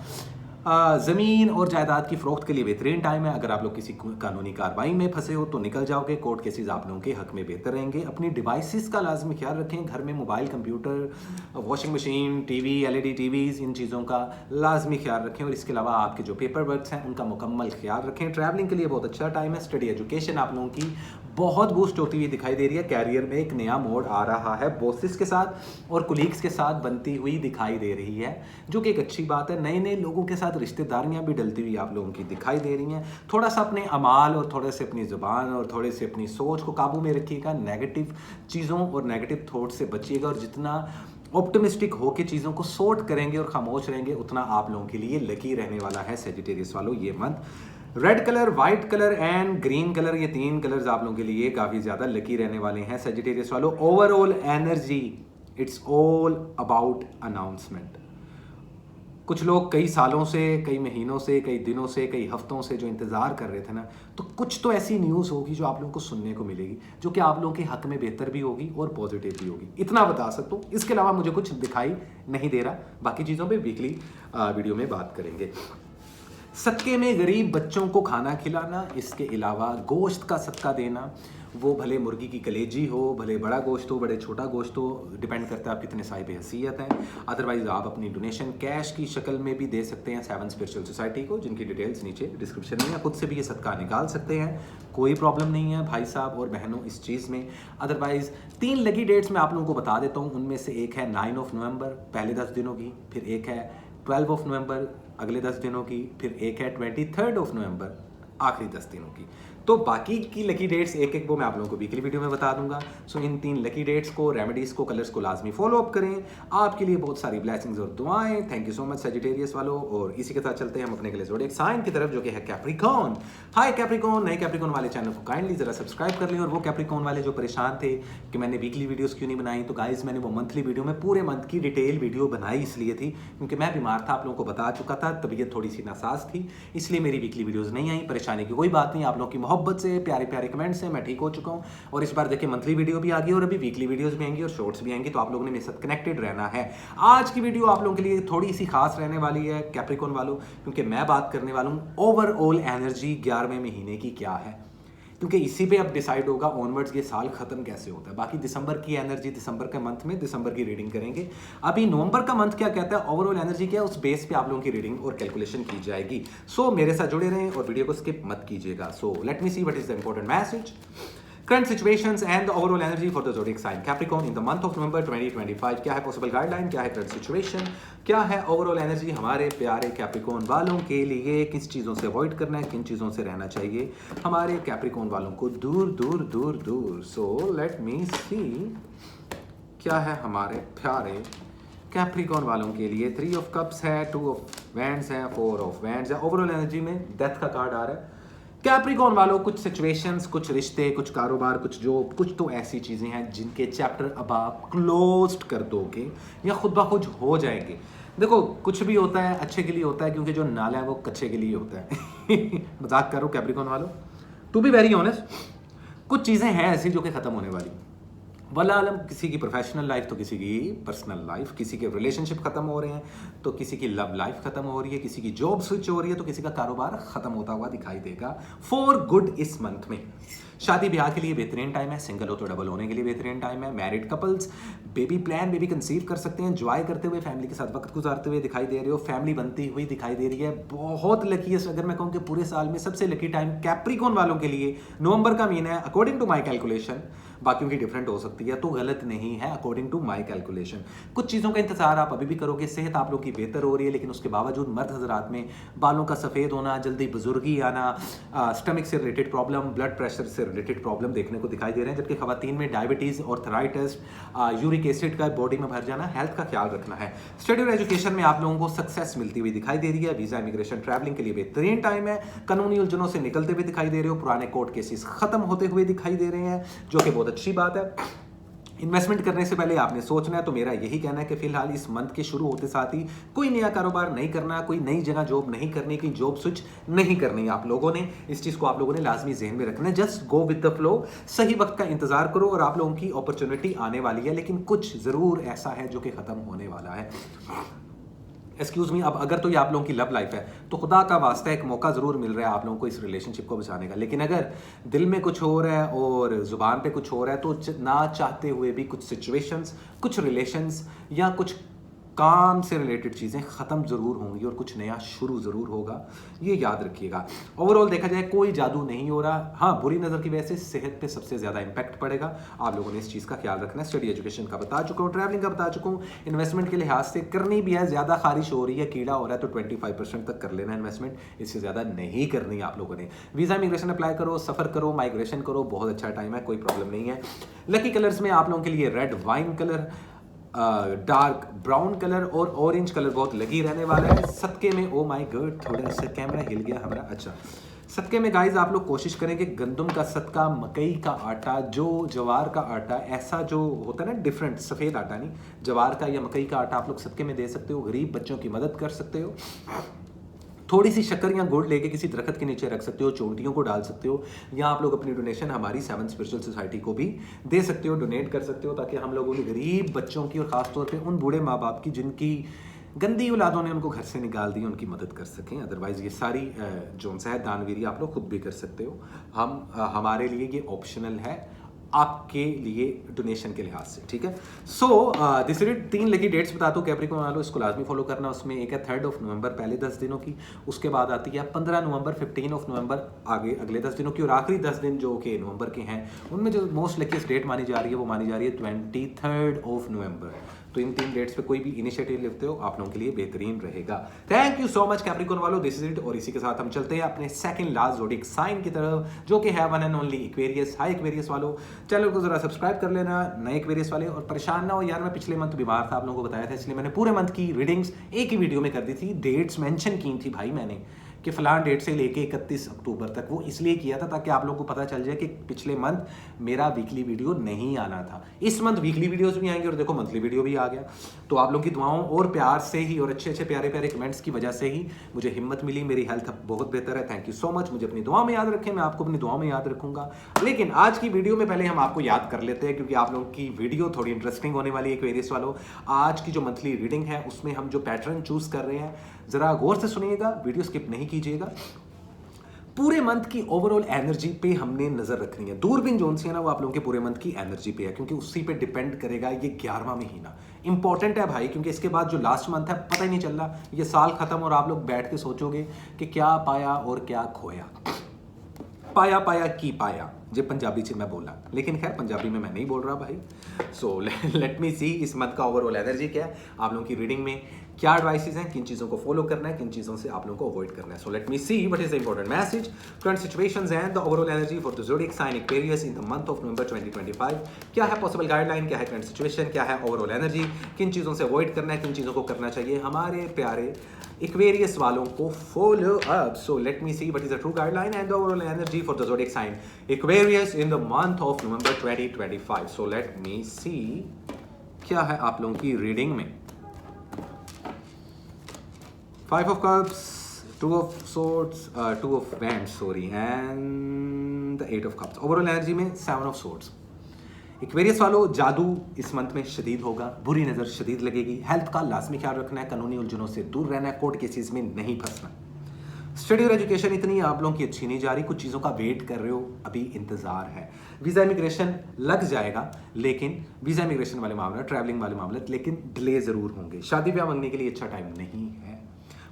ज़मीन और जायदाद की फ़रोख्त के लिए बेहतरीन टाइम है। अगर आप लोग किसी कानूनी कार्रवाई में फंसे हो तो निकल जाओगे। कोर्ट केसेस आप लोगों के हक में बेहतर रहेंगे। अपनी डिवाइसेस का लाजमी ख्याल रखें। घर में mobile, computer, washing machine, TV, LED TVs, इन चीज़ों का लाजमी ख्याल रखें। और इसके अलावा आपके जो पेपर वर्क्स हैं उनका मुकम्मल ख्याल रखें। ट्रैवलिंग के लिए बहुत अच्छा टाइम है। स्टडी एजुकेशन आप लोगों की बहुत बूस्ट होती हुई दिखाई दे रही है। कैरियर में एक नया मोड़ आ रहा है। बॉसेस के साथ और कुलीग्स के साथ बनती हुई दिखाई दे रही है, जो कि एक अच्छी बात है। नए नए लोगों के साथ रिश्तेदारियां भी डलती हुई आप लोगों की दिखाई दे रही हैं। थोड़ा सा अपने अमाल और थोड़े से अपनी ज़ुबान और थोड़े से अपनी सोच को काबू में रखिएगा। नेगेटिव चीज़ों और नेगेटिव थॉट से बचिएगा और जितना ऑप्टिमिस्टिक होकर चीज़ों को सॉर्ट करेंगे और खामोश रहेंगे, उतना आप लोगों के लिए लकी रहने वाला है सेजिटेरियस वालों ये month. Red colour, white colour and green colour, ये 3 कलर्स आप लोगों के लिए काफ़ी ज़्यादा लकी रहने वाले हैं सेजिटेरियस वालों। Overall energy, it's all about announcement. कुछ लोग कई सालों से, कई महीनों से, कई दिनों से, कई हफ्तों से जो इंतज़ार कर रहे थे ना, तो कुछ तो ऐसी न्यूज़ होगी जो आप लोगों को सुनने को मिलेगी, जो कि आप लोगों के हक में बेहतर भी होगी और पॉजिटिव भी होगी। इतना बता सकता हूँ। इसके अलावा मुझे कुछ दिखाई नहीं दे रहा। बाकी चीज़ों पे वीकली वीडियो में बात करेंगे। सदके में गरीब बच्चों को खाना खिलाना, इसके अलावा गोश्त का सदका देना, वो भले मुर्गी की कलेजी हो, भले बड़ा गोश्त हो, बड़े छोटा गोश्त हो, डिपेंड करता है आप कितने साहिब हैसियत हैं। अदरवाइज़ आप अपनी डोनेशन कैश की शक्ल में भी दे सकते हैं 7 स्पिरिचुअल सोसाइटी को, जिनकी डिटेल्स नीचे डिस्क्रिप्शन में, या खुद से भी ये सदका निकाल सकते हैं। कोई प्रॉब्लम नहीं है भाई साहब और बहनों इस चीज़ में। अदरवाइज़ 3 लकी डेट्स मैं आप लोगों को बता देता हूँ। उनमें से एक है 9 नवंबर पहले 10 दिनों की, फिर एक है 12 नवंबर अगले 10 दिनों की, फिर एक है 23 नवंबर आखिरी 10 दिनों की। तो बाकी की लकी डेट्स एक एक वो मैं आप लोगों को वीकली वीडियो में बता दूंगा। सो इन 3 लकी डेट्स को, रेमेडीज़ को, कलर्स को लाजमी फॉलो अप करें। आपके लिए बहुत सारी ब्लेसिंग्स और दुआएं। Thank you so much Sagittarius वालों। और इसी के साथ चलते हैं हम अपने अगले ज़ोडिएक साइन की तरफ, जो कि है कैप्रिकॉर्न। हाय कैप्रिकॉर्न, नए कैप्रिकॉर्न वाले चैनल को काइंडली ज़रा सब्सक्राइब कर लें। और वो कैप्रिकॉर्न वाले जो परेशान थे कि मैंने वीकली वीडियोज़ क्यों नहीं बनाई, तो गाइज मैंने वो मंथली वीडियो में पूरे मंथ की डिटेल वीडियो बनाई इसलिए थी क्योंकि मैं बीमार था, आप लोगों को बता चुका था, तबीयत थोड़ी सी नासाज थी, इसलिए मेरी वीकली वीडियोज़ नहीं आई। परेशानी की कोई बात नहीं, आप लोगों की मोहब्बत से, प्यारे प्यारे कमेंट्स से मैं ठीक हो चुका हूँ। और इस बार देखिए मंथली वीडियो भी आ गई और अभी वीकली वीडियोस भी आएंगी और शॉर्ट्स भी आएंगी, तो आप लोगों ने मेरे साथ कनेक्टेड रहना है। आज की वीडियो आप लोगों के लिए थोड़ी सी खास रहने वाली है कैप्रिकॉर्न वालों, क्योंकि मैं बात करने वाला हूँ ओवरऑल एनर्जी 11वें महीने की क्या है, क्योंकि इसी पे अब डिसाइड होगा ऑनवर्ड्स ये साल खत्म कैसे होता है। बाकी दिसंबर की एनर्जी, दिसंबर के मंथ में दिसंबर की रीडिंग करेंगे। अभी नवंबर का मंथ क्या कहता है, ओवरऑल एनर्जी क्या है, उस बेस पे आप लोगों की रीडिंग और कैलकुलेशन की जाएगी। सो मेरे साथ जुड़े रहें और वीडियो को स्किप मत कीजिएगा। सो let me see what is the important message, current situations and the overall energy for the zodiac sign Capricorn in the month of November 2025। क्या है पॉसिबल गाइडलाइन, क्या है current situation, क्या है ओवरऑल एनर्जी हमारे प्यारे कैप्रिकॉर्न वालों के लिए, किस चीज़ों से अवॉइड करना है, किन चीज़ों से रहना चाहिए हमारे कैप्रिकॉर्न वालों को दूर दूर दूर दूर। सो लेट मी सी क्या है हमारे प्यारे कैप्रिकॉर्न वालों के लिए। 3 ऑफ कप्स है, 2 ऑफ वैंड्स है, 4 ऑफ वैंड्स है। ओवरऑल एनर्जी में डेथ का कार्ड आ रहा है। कैप्रिकॉर्न वालों कुछ सिचुएशंस, कुछ रिश्ते, कुछ कारोबार, कुछ जॉब, कुछ तो ऐसी चीज़ें हैं जिनके चैप्टर अब आप क्लोज्ड कर दोगे या खुद ब खुद हो जाएंगे। देखो कुछ भी होता है अच्छे के लिए होता है, क्योंकि जो नाला है वो कच्चे के लिए होता है। मजाक करो कैप्रिकॉर्न वालों, टू बी वेरी ऑनेस्ट, कुछ चीज़ें हैं ऐसी जो कि ख़त्म होने वाली। वल्लाह आलम, किसी की प्रोफेशनल लाइफ तो किसी की पर्सनल लाइफ, किसी के रिलेशनशिप खत्म हो रहे हैं तो किसी की लव लाइफ खत्म हो रही है, किसी की जॉब स्विच हो रही है तो किसी का कारोबार खत्म होता हुआ दिखाई देगा फॉर गुड इस मंथ में। शादी ब्याह के लिए बेहतरीन टाइम है, सिंगल हो तो डबल होने के लिए बेहतरीन टाइम है। Married couples baby plan, baby conceive कर सकते हैं, एंजॉय करते हुए फैमिली के साथ वक्त गुजारते हुए दिखाई दे रहे हो, फैमिली बनती हुई दिखाई दे रही है। बहुत लकी है, अगर मैं कहूँ कि पूरे साल में सबसे लकी टाइम कैप्रिकॉर्न वालों के लिए नवंबर का महीना है अकॉर्डिंग टू माई कैलकुलेशन। बाकियों की डिफरेंट हो सकती है तो गलत नहीं है अकॉर्डिंग टू माई कैलकुलेशन। कुछ चीज़ों का इंतजार आप अभी भी करोगे, सेहत आप लोग की बेहतर हो रही है, लेकिन उसके बावजूद मर्द हजरात में बालों का सफ़ेद होना, जल्दी बुजुर्गी आना, स्टमक से रिलेटेड प्रॉब्लम, ब्लड प्रेशर से रिलेटेड प्रॉब्लम देखने को दिखाई दे रहे हैं। जबकि खवातीन में डायबिटीज़ और थायराइड टेस्ट, यूरिक एसिड का बॉडी में भर जाना, हेल्थ का ख्याल रखना है। स्टडी और एजुकेशन में आप लोगों को सक्सेस मिलती हुई दिखाई दे रही है। वीज़ा, इमिग्रेशन, ट्रैवलिंग के लिए बेहतरीन टाइम है। कानूनी उलझनों से निकलते हुए दिखाई दे रहे हो, पुराने कोर्ट केसेस खत्म होते हुए दिखाई दे रहे हैं, जो कि बहुत अच्छी बात है। इन्वेस्टमेंट करने से पहले आपने सोचना है, तो मेरा यही कहना है कि फिलहाल इस मंथ के शुरू होते साथ ही कोई नया कारोबार नहीं करना, कोई नई जगह जॉब नहीं करनी, कोई जॉब स्विच नहीं करनी। आप लोगों ने इस चीज़ को आप लोगों ने लाजमी जहन में रखना है। Just go with the flow, सही वक्त का इंतजार करो और आप लोगों की अपॉर्चुनिटी आने वाली है, लेकिन कुछ ज़रूर ऐसा है जो कि ख़त्म होने वाला है। एक्सक्यूज मी, अब अगर तो ये आप लोगों की लव लाइफ है तो खुदा का वास्ता एक मौका ज़रूर मिल रहा है आप लोगों को इस रिलेशनशिप को बचाने का। लेकिन अगर दिल में कुछ हो रहा है और ज़ुबान पे कुछ हो रहा है तो ना चाहते हुए भी कुछ सिचुएशंस, कुछ रिलेशंस या कुछ काम से रिलेटेड चीज़ें ख़त्म ज़रूर होंगी और कुछ नया शुरू ज़रूर होगा, ये याद रखिएगा। ओवरऑल देखा जाए कोई जादू नहीं हो रहा। हाँ, बुरी नज़र की वजह से सेहत पे सबसे ज़्यादा इंपैक्ट पड़ेगा, आप लोगों ने इस चीज़ का ख्याल रखना है। स्टडी एजुकेशन का बता चुका हूँ, ट्रैवलिंग का बता चुका हूँ, इन्वेस्टमेंट के लिहाज से करनी भी है। ज़्यादा खारिश हो रही है, कीड़ा हो रहा है तो 25% तक कर लेना इन्वेस्टमेंट, इससे ज़्यादा नहीं करनी आप लोगों ने। वीज़ा, इमिग्रेशन अप्लाई करो, सफ़र करो, माइग्रेशन करो, बहुत अच्छा टाइम है, कोई प्रॉब्लम नहीं है। लकी कलर्स में आप लोगों के लिए red wine colour, dark brown colour और ऑरेंज कलर बहुत लगी रहने वाला है। सदके में, ओ माय गॉड, थोड़ा सा कैमरा हिल गया हमारा। अच्छा, सदके में गाइज आप लोग कोशिश करें कि गंदम का सदका, मकई का आटा, जो जवार का आटा, ऐसा जो होता है ना डिफरेंट, सफ़ेद आटा नहीं, जवार का या मकई का आटा आप लोग सदके में दे सकते हो। गरीब बच्चों की मदद कर सकते हो। थोड़ी सी शक्कर या गुड़ लेके किसी दरख्त के नीचे रख सकते हो, चोटियों को डाल सकते हो, या आप लोग अपनी डोनेशन हमारी 7 स्पिरिचुअल सोसाइटी को भी दे सकते हो, डोनेट कर सकते हो, ताकि हम लोगों ने गरीब बच्चों की और ख़ासतौर पे उन बूढ़े माँ बाप की जिनकी गंदी औलादों ने उनको घर से निकाल दी, उनकी मदद कर सकें। अदरवाइज़ ये सारी जो है दानवीरी आप लोग खुद भी कर सकते हो। हमारे लिए ये ऑप्शनल है, आपके लिए डोनेशन के लिहाज से, ठीक है। So this it, 3 lucky dates बताता हूँ कैप्रिकॉर्न वालों, इसको लाजमी फॉलो करना। उसमें एक है 3 नवंबर, पहले 10 दिनों की, उसके बाद आती है 15 नवंबर, 15 नवंबर, आगे अगले 10 दिनों की, और आखिरी 10 दिन जो कि नवंबर के हैं उनमें जो मोस्ट लकीस्ट डेट मानी जा रही है वो मानी जा रही है 23 नवंबर। तो इन 3 डेट्स पे कोई भी इनिशिएटिव लेते हो आप लोगों के लिए बेहतरीन रहेगा। Thank you so much Capricorn वालों, दिस इज इट। और इसी के साथ हम चलते हैं अपने सेकंड लास्ट ज़ोडिएक साइन की तरफ, जो कि है one and only Aquarius. Hi Aquarius वालों, चैनल को जरा सब्सक्राइब कर लेना, नए एक्वेरियस वाले। और परेशान ना हो यार, मैं पिछले मंथ बीमार था, आप लोगों को बताया था, इसलिए मैंने पूरे मंथ की रीडिंग्स एक ही वीडियो में कर दी थी। डेट्स मेंशन की थी भाई मैंने कि फलान डेट से लेके 31 अक्टूबर तक, वो इसलिए किया था ताकि आप लोगों को पता चल जाए कि पिछले मंथ मेरा वीकली वीडियो नहीं आना था। इस मंथ वीकली वीडियोस भी आएंगे और देखो मंथली वीडियो भी आ गया। तो आप लोगों की दुआओं और प्यार से ही और अच्छे अच्छे प्यारे प्यारे कमेंट्स की वजह से ही मुझे हिम्मत मिली, मेरी हेल्थ अब बहुत बेहतर है। Thank you so much. मुझे अपनी दुआ में याद रखें, मैं आपको अपनी दुआ में याद रखूंगा। लेकिन आज की वीडियो में पहले हम आपको याद कर लेते हैं, क्योंकि आप लोगों की वीडियो थोड़ी इंटरेस्टिंग होने वाली है एक्वेरियस वालों। आज की जो मंथली रीडिंग है उसमें हम जो पैटर्न चूज कर रहे हैं, जरा गौर से सुनिएगा, वीडियो स्किप नहीं कीजिएगा। पूरे मंथ की ओवरऑल एनर्जी पे हमने नजर रखनी है। दूरबीन जोन से है ना, वो आप लोगों के पूरे मंथ की एनर्जी पे है, क्योंकि उसी पे डिपेंड करेगा ये 11वां महीना। इंपॉर्टेंट है भाई, क्योंकि इसके बाद जो लास्ट मंथ है पता ही नहीं चल रहा, ये साल खत्म और आप लोग बैठ के सोचोगे कि क्या पाया और क्या खोया। पाया पाया की पाया, जो पंजाबी से मैं बोला, लेकिन खैर पंजाबी में मैं नहीं बोल रहा भाई। सो लेट मी सी इस मंथ का ओवरऑल एनर्जी क्या है, आप लोगों की रीडिंग में क्या एडवाइसेस हैं, किन चीज़ों को फॉलो करना है, किन चीज़ों से आप लोगों को अवॉइड करना है। So let me see what is the important message, current situations and the overall energy for the zodiac sign Aquarius in the month of November 2025। क्या है पॉसिबल गाइडलाइन, क्या है करंट सिचुएशन, क्या है ओवरऑल एनर्जी, किन चीज़ों से avoid करना है, किन चीज़ों को करना चाहिए हमारे प्यारे एक्वेरियस वालों को follow up. So let me see what is the true guideline and the overall energy for the zodiac sign Aquarius in the month of November 2025। So let me see क्या है आप लोगों की रीडिंग में। 5 of Cups, 2 of Swords, 2 of Wands, sorry, and the 8 of Cups. Overall energy में 7 of Swords। Aquarius वालों, जादू इस मंथ में शदीद होगा, बुरी नज़र शदीद लगेगी, हेल्थ का लाजमी ख्याल रखना है, कानूनी उलझनों से दूर रहना है, कोर्ट केसेस में नहीं फंसना। स्टडी और एजुकेशन इतनी आप लोगों की अच्छी नहीं जा रही, कुछ चीज़ों का वेट कर रहे हो, अभी इंतजार है। वीज़ा इमिग्रेशन लग जाएगा, लेकिन वीज़ा इमिग्रेशन वाले मामले, ट्रैवलिंग वाले मामले लेकिन डिले ज़रूर होंगे। शादी ब्याह मांगने के लिए अच्छा टाइम नहीं है।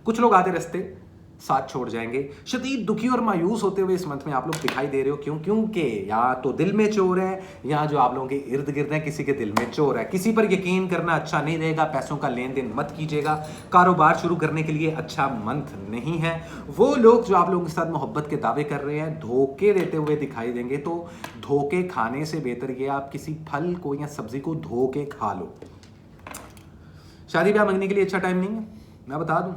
कुछ लोग आधे रास्ते साथ छोड़ जाएंगे। शदीद दुखी और मायूस होते हुए इस मंथ में आप लोग दिखाई दे रहे हो। क्यों? क्योंकि या तो दिल में चोर है, या जो आप लोगों के इर्द गिर्द है किसी के दिल में चोर है। किसी पर यकीन करना अच्छा नहीं रहेगा। पैसों का लेन देन मत कीजिएगा। कारोबार शुरू करने के लिए अच्छा मंथ नहीं है। वो लोग जो आप लोगों के साथ मोहब्बत के दावे कर रहे हैं धोखे देते हुए दिखाई देंगे, तो धोखे खाने से बेहतर ये आप किसी फल को या सब्जी को धो के खा लो। शादी ब्याह मांगने के लिए अच्छा टाइम नहीं है, मैं बता दूं।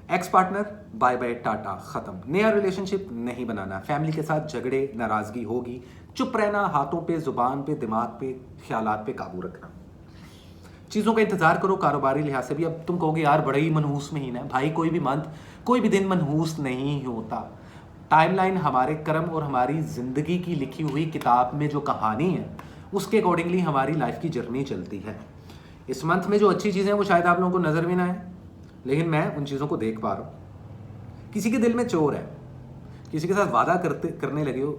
Ex partner bye bye tata, खत्म। नया रिलेशनशिप नहीं बनाना। फैमिली के साथ झगड़े नाराजगी होगी। चुप रहना, हाथों पे, जुबान पे, दिमाग पे, ख्यालात पे काबू रखना। चीज़ों का इंतजार करो कारोबारी लिहाज से भी। अब तुम कहोगे यार बड़ा ही मनहूस महीना है। भाई कोई भी मंथ, कोई भी दिन मनहूस नहीं होता। टाइमलाइन हमारे कर्म और हमारी जिंदगी की लिखी हुई किताब में जो कहानी है उसके अकॉर्डिंगली हमारी लाइफ की जर्नी चलती है। इस मंथ में जो अच्छी चीज़ें हैं वो शायद आप लोगों को नज़र भी ना आए, लेकिन मैं उन चीज़ों को देख पा रहा हूँ। किसी के दिल में चोर है, किसी के साथ वादा करने लगे हो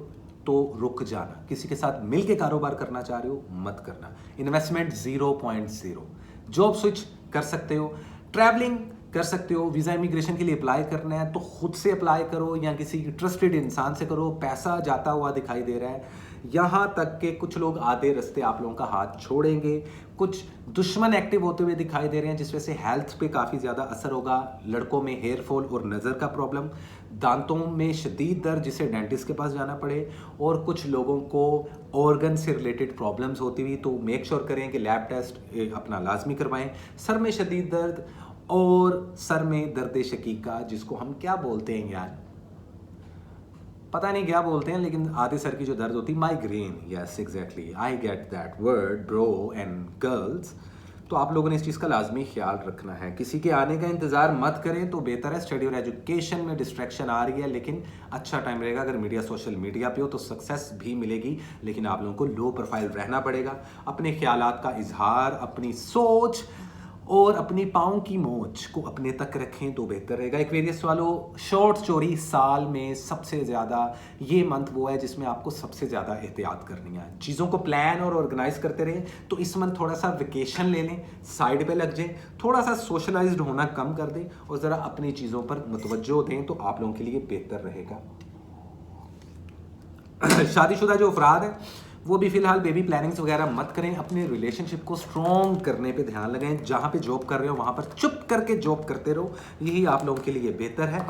तो रुक जाना। किसी के साथ मिल के कारोबार करना चाह रहे हो मत करना। इन्वेस्टमेंट 0.0। जॉब स्विच कर सकते हो, ट्रैवलिंग कर सकते हो। वीज़ा इमिग्रेशन के लिए अप्लाई करना है तो खुद से अप्लाई करो या किसी ट्रस्टेड इंसान से करो। पैसा जाता हुआ दिखाई दे रहा है। यहाँ तक कि कुछ लोग आधे रास्ते आप लोगों का हाथ छोड़ेंगे। कुछ दुश्मन एक्टिव होते हुए दिखाई दे रहे हैं, जिस वजह से हेल्थ पे काफ़ी ज़्यादा असर होगा। लड़कों में हेयर फॉल और नज़र का प्रॉब्लम, दांतों में शदीद दर्द जिसे डेंटिस्ट के पास जाना पड़े, और कुछ लोगों को ऑर्गन से रिलेटेड प्रॉब्लम्स होती हुई, तो मेक श्योर करें कि लैब टेस्ट अपना लाजमी करवाएं। सर में शदीद दर्द और सर में दर्द शकीका, जिसको हम क्या बोलते हैं यार, पता नहीं क्या बोलते हैं, लेकिन आधे सर की जो दर्द होती है, migraine. Yes exactly, I get that word bro and girls. तो आप लोगों ने इस चीज़ का लाजमी ख्याल रखना है। किसी के आने का इंतज़ार मत करें तो बेहतर है। स्टडी और एजुकेशन में डिस्ट्रैक्शन आ रही है, लेकिन अच्छा टाइम रहेगा। अगर मीडिया सोशल मीडिया पे हो तो सक्सेस भी मिलेगी, लेकिन आप लोगों को लो प्रोफाइल रहना पड़ेगा। अपने ख्यालात का इजहार, अपनी सोच और अपनी पाँव की मोच को अपने तक रखें तो बेहतर रहेगा। एक्वेरियस वालों, शॉर्ट स्टोरी साल में सबसे ज़्यादा ये मंथ वो है जिसमें आपको सबसे ज़्यादा एहतियात करनी है। चीज़ों को प्लान और ऑर्गेनाइज करते रहें। तो इस मंथ थोड़ा सा वेकेशन ले लें, साइड पे लग जाएं, थोड़ा सा सोशलाइज्ड होना कम कर दें और ज़रा अपनी चीज़ों पर मुतवज्जो दें, तो आप लोगों के लिए बेहतर रहेगा। शादीशुदा जो अफराद हैं वो भी फिलहाल बेबी प्लानिंग्स वगैरह मत करें। अपने रिलेशनशिप को स्ट्रॉन्ग करने पे ध्यान लगाएं। जहाँ पे जॉब कर रहे हो वहाँ पर चुप करके जॉब करते रहो, यही आप लोगों के लिए बेहतर है।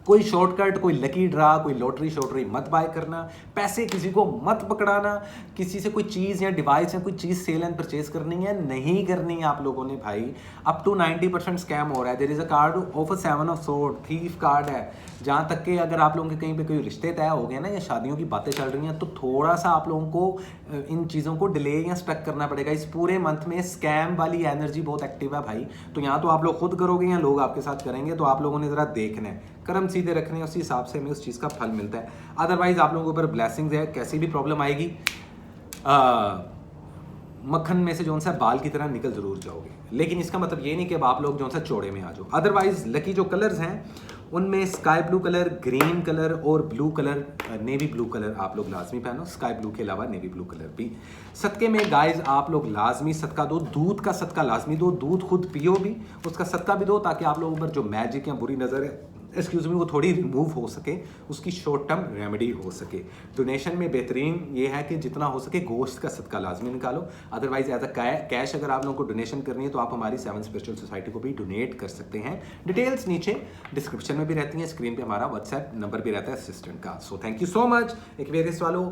कोई शॉर्टकट, कोई लकी ड्रा, कोई लॉटरी शॉटरी मत बाय करना। पैसे किसी को मत पकड़ाना। किसी से कोई चीज़ या डिवाइस या कोई चीज़ सेल एंड परचेज करनी है नहीं करनी है आप लोगों ने भाई। अप टू 90% स्कैम हो रहा है। There is a card of a 7 of sword, thief card है। जहाँ तक कि अगर आप लोगों के कहीं पे कोई रिश्ते तय हो गए ना या शादियों की बातें चल रही हैं, तो थोड़ा सा आप लोगों को इन चीज़ों को डिले या स्पेक्ट करना पड़ेगा। इस पूरे मंथ में स्कैम वाली एनर्जी बहुत एक्टिव है भाई। तो यहाँ तो आप लोग खुद करोगे या लोग आपके साथ करेंगे, तो आप लोगों ने ज़रा देखना है, कर्म सीधे रखने, उसी हिसाब से हमें उस चीज़ का फल मिलता है। अदरवाइज आप लोगों के ऊपर ब्लेसिंग्स है, कैसी भी प्रॉब्लम आएगी मक्खन में से जो सा बाल की तरह निकल जरूर जाओगे। लेकिन इसका मतलब ये नहीं कि अब आप लोग जो सा चौड़े में आ जाओ। अदरवाइज लकी जो कलर्स हैं उनमें sky blue colour, green colour और blue colour, navy blue colour आप लोग लाजमी पहनो। स्काई ब्लू के अलावा नेवी ब्लू कलर भी। सदके में गाइज आप लोग लाजमी सदका दो। दूध का सदका लाजमी दो। दूध खुद पियो भी, उसका सदका भी दो, ताकि आप लोगों पर जो मैजिक या बुरी नज़र है एक्सक्यूज मी वो थोड़ी रिमूव हो सके, उसकी शॉर्ट टर्म रेमेडी हो सके। डोनेशन में बेहतरीन ये है कि जितना हो सके गोश्त का सदका लाजमी निकालो। अदरवाइज एज अ कैश अगर आप लोगों को डोनेशन करनी है तो आप हमारी 7 स्पिरिचुअल सोसाइटी को भी डोनेट कर सकते हैं। डिटेल्स नीचे डिस्क्रिप्शन में भी रहती हैं, स्क्रीन पे हमारा व्हाट्सएप नंबर भी रहता है असिस्टेंट का। सो thank you so much. Aquarius वालों,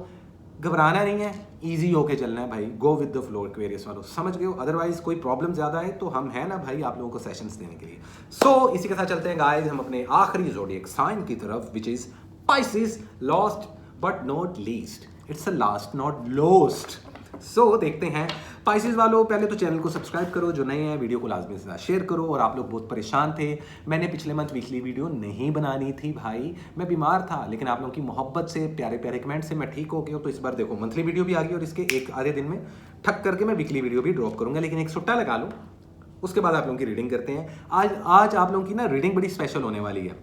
घबराना नहीं है, इजी होके चलना है भाई। Go with the flow Aquarius वालों, समझ गए हो। अदरवाइज कोई प्रॉब्लम ज़्यादा है तो हम हैं ना भाई आप लोगों को सेशंस देने के लिए। सो इसी के साथ चलते हैं गाइस हम अपने आखिरी ज़ोडिएक साइन की तरफ, which is Pisces. Lost but not least, it's a last not lost. So देखते हैं पाइसेस वालों, पहले तो चैनल को सब्सक्राइब करो, जो नए हैं वीडियो को लाजमी से शेयर करो। और आप लोग बहुत परेशान थे, मैंने पिछले मंथ वीकली वीडियो नहीं बनानी थी भाई, मैं बीमार था, लेकिन आप लोगों की मोहब्बत से, प्यारे प्यारे कमेंट से मैं ठीक हो गया। तो इस बार देखो मंथली वीडियो भी आ गई और इसके एक आधे दिन में ठक करके मैं वीकली वीडियो भी ड्रॉप करूंगा। लेकिन एक सुट्टा लगा लो, उसके बाद आप लोगों की रीडिंग करते हैं। आज आप लोगों की ना रीडिंग बड़ी स्पेशल होने वाली है।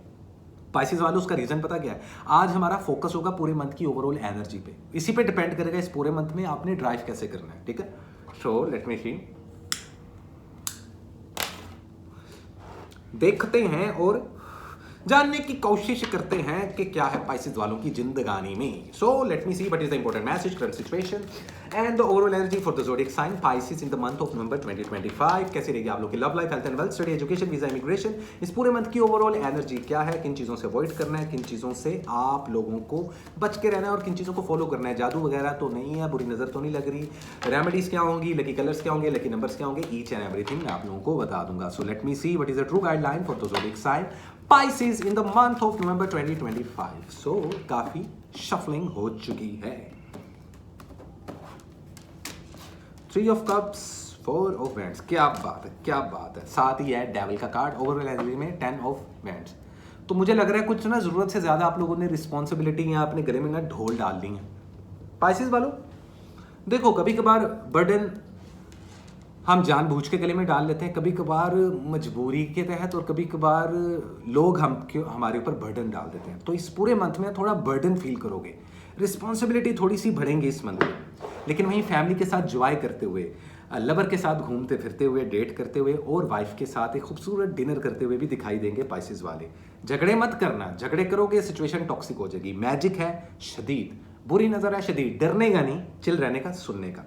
पाइसेस वालों, उसका रीजन पता क्या है? आज हमारा फोकस होगा पूरे मंथ की ओवरऑल एनर्जी पे। इसी पे डिपेंड करेगा इस पूरे मंथ में आपने ड्राइव कैसे करना है, ठीक है? सो लेट मी सी, देखते हैं और जानने की कोशिश करते हैं कि क्या है पाइसेस वालों की जिंदगानी में। So let me see what is the important message, current situation and the overall energy for the zodiac sign Pisces in the month of November 2025। कैसी रहेगी आप लोग की love life, health and wealth, study, education, visa, immigration, इस पूरे month की overall energy क्या है? किन चीज़ों से अवॉइड करना है, किन चीज़ों से आप लोगों को बच के रहना है और किन चीज़ों को फॉलो करना है? जादू वगैरह तो नहीं है, बुरी नज़र तो नहीं लग रही, रेमेडीज क्या होंगी, लकी कलर्स क्या होंगे, लकी नंबर्स क्या होंगे, ईच एंड एवरीथिंग मैं आप लोगों को बता दूंगा। So let me see what is the true guideline for the zodiac sign Pisces in the month of November 2025. So काफी शफलिंग हो चुकी है। 3 of Cups, 4 of Wands, क्या बात है, क्या बात है। साथ ही है डेविल का कार्ड ओवरऑल एनर्जी में 10 of Wands। तो मुझे लग रहा है कुछ ना जरूरत से ज्यादा आप लोगों ने रिस्पॉन्सिबिलिटी यहाँ अपने गले में ना ढोल डाल दी है। पाइसेस वालों देखो, कभी कभार बर्डन हम जानबूझ के गले में डाल लेते हैं, कभी कभार मजबूरी के तहत, और कभी कभार लोग हमारे ऊपर बर्डन डाल देते हैं। तो इस पूरे मंथ में थोड़ा बर्डन फील करोगे, रिस्पॉन्सिबिलिटी थोड़ी सी बढ़ेंगी इस मंथ में, लेकिन वहीं फैमिली के साथ जॉय करते हुए, लवर के साथ घूमते फिरते हुए, डेट करते हुए और वाइफ के साथ एक खूबसूरत डिनर करते हुए भी दिखाई देंगे पाइसेस वाले। झगड़े मत करना, झगड़े करोगे सिचुएशन टॉक्सिक हो जाएगी। मैजिक है शदीद, बुरी नजर है शदीद, डरने का नहीं, चिल रहने का, सुनने का।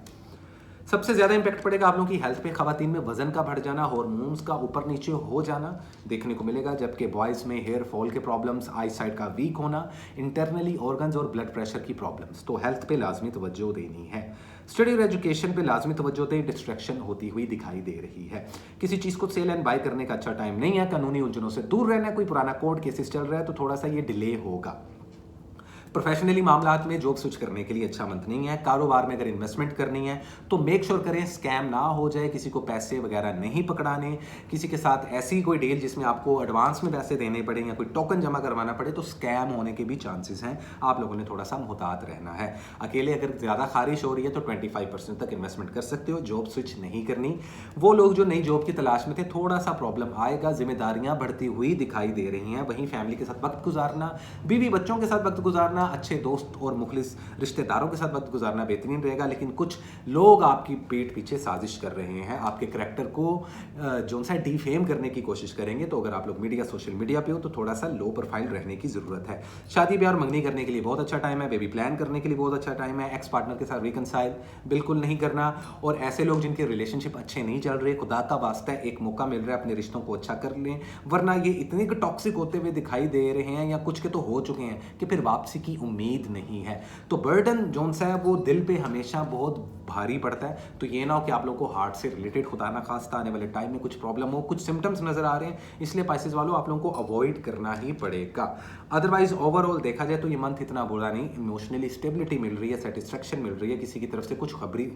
सबसे ज्यादा इंपैक्ट पड़ेगा आप लोगों की हेल्थ पे। खवातीन में वजन का बढ़ जाना, हार्मोन्स का ऊपर नीचे हो जाना देखने को मिलेगा, जबकि बॉयज में हेयर फॉल के प्रॉब्लम्स, आई साइड का वीक होना, इंटरनली ऑर्गन्स और ब्लड प्रेशर की प्रॉब्लम्स। तो हेल्थ पे लाजमी तवज्जो देनी है। स्टडी और एजुकेशन पे लाजमी तवज्जो दें, डिस्ट्रैक्शन होती हुई दिखाई दे रही है। किसी चीज़ को सेल एंड बाय करने का अच्छा टाइम नहीं है। कानूनी उलझनों से दूर रहना है, कोई पुराना कोर्ट केसेस चल रहा है तो थोड़ा सा ये डिले होगा। प्रोफेशनली मामलात में जॉब स्विच करने के लिए अच्छा मंथ नहीं है। कारोबार में अगर इन्वेस्टमेंट करनी है तो मेक श्योर करें स्कैम ना हो जाए, किसी को पैसे वगैरह नहीं पकड़ाने, किसी के साथ ऐसी कोई डील जिसमें आपको एडवांस में पैसे देने पड़े या कोई टोकन जमा करवाना पड़े तो स्कैम होने के भी चांसेस हैं। आप लोगों ने थोड़ा सा मुहतात रहना है। अकेले अगर ज़्यादा खारिश हो रही है तो 25% तक इन्वेस्टमेंट कर सकते हो, जॉब स्विच नहीं करनी। वो लोग जो नई जॉब की तलाश में थे थोड़ा सा प्रॉब्लम आएगा, जिम्मेदारियां बढ़ती हुई दिखाई दे रही हैं। वहीं फैमिली के साथ वक्त गुजारना, बीवी बच्चों के साथ वक्त गुजारना, अच्छे दोस्त और मुखलिस रिश्तेदारों के साथ वक्त गुजारना बेहतरीन रहेगा। लेकिन कुछ लोग आपकी पीठ पीछे साजिश कर रहे हैं, आपके करैक्टर को जो सा डिफेम करने की कोशिश करेंगे। तो अगर आप लोग मीडिया, सोशल मीडिया पे हो तो थोड़ा सा लो प्रोफाइल रहने की जरूरत है। शादी ब्याह और मंगनी करने के लिए बहुत अच्छा टाइम है, बेबी प्लान करने के लिए बहुत अच्छा टाइम है। एक्स पार्टनर के साथ रिकनसाइल बिल्कुल नहीं करना। और ऐसे लोग जिनके रिलेशनशिप अच्छे नहीं चल रहे, खुदा का वास्ता है एक मौका मिल रहा है अपने रिश्तों को अच्छा कर लें, वरना ये इतने टॉक्सिक होते हुए दिखाई दे रहे हैं या कुछ के तो हो चुके हैं कि फिर वापसी की उम्मीद नहीं है। तो बर्डन जोन सा है वो दिल पे हमेशा बहुत भारी पड़ता है। तो ये ना हो कि आप लोगों को हार्ट से रिलेटेड खुदा ना खास्ता आने वाले टाइम में कुछ प्रॉब्लम हो, कुछ सिम्टम्स नजर आ रहे हैं, इसलिए पाइसेस वालों आप लोगों को अवॉइड करना ही पड़ेगा। अदरवाइज ओवरऑल देखा जाए तो ये मंथ इतना बुरा नहीं, इमोशनली स्टेबिलिटी मिल रही है, सेटिस्फेक्शन मिल रही है, किसी की तरफ से कुछ खबरी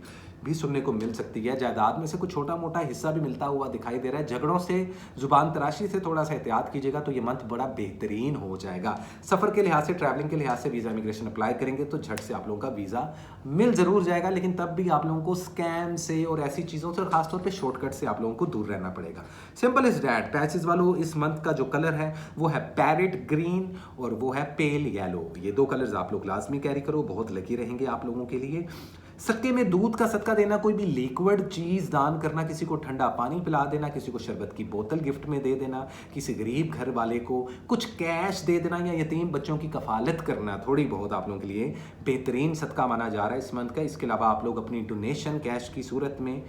भी सुनने को मिल सकती है, जायदाद में से कुछ छोटा मोटा हिस्सा भी मिलता हुआ दिखाई दे रहा है। झगड़ों से, जुबान तराशी से थोड़ा सा एहतियात कीजिएगा तो ये मंथ बड़ा बेहतरीन हो जाएगा। सफर के लिहाज से, ट्रैवलिंग के लिहाज से वीजा इमिग्रेशन अप्लाई करेंगे तो झट से आप लोगों का वीजा मिल जरूर जाएगा, लेकिन तब भी आप लोगों को स्कैम से और ऐसी चीजों से, खासतौर पे शॉर्टकट से आप लोगों को दूर रहना पड़ेगा। Simple is that. पैसेस वालों इस मंथ का जो कलर है वो है पैरेट ग्रीन और वो है पेल येलो। ये दो कलर्स आप लोग लाजमी कैरी करो, बहुत लकी रहेंगे आप लोगों के लिए। सदके में दूध का सदका देना, कोई भी लिक्विड चीज दान करना, किसी को ठंडा पानी पिला देना, किसी को शरबत की बोतल गिफ्ट में दे देना, किसी गरीब घर वाले को कुछ कैश दे देना या यतीम बच्चों की कफालत करना, थोड़ी बहुत आप लोगों के लिए बेहतरीन सदका माना जा रहा है इस मंथ का। इसके अलावा आप लोग अपनी डोनेशन कैश की सूरत में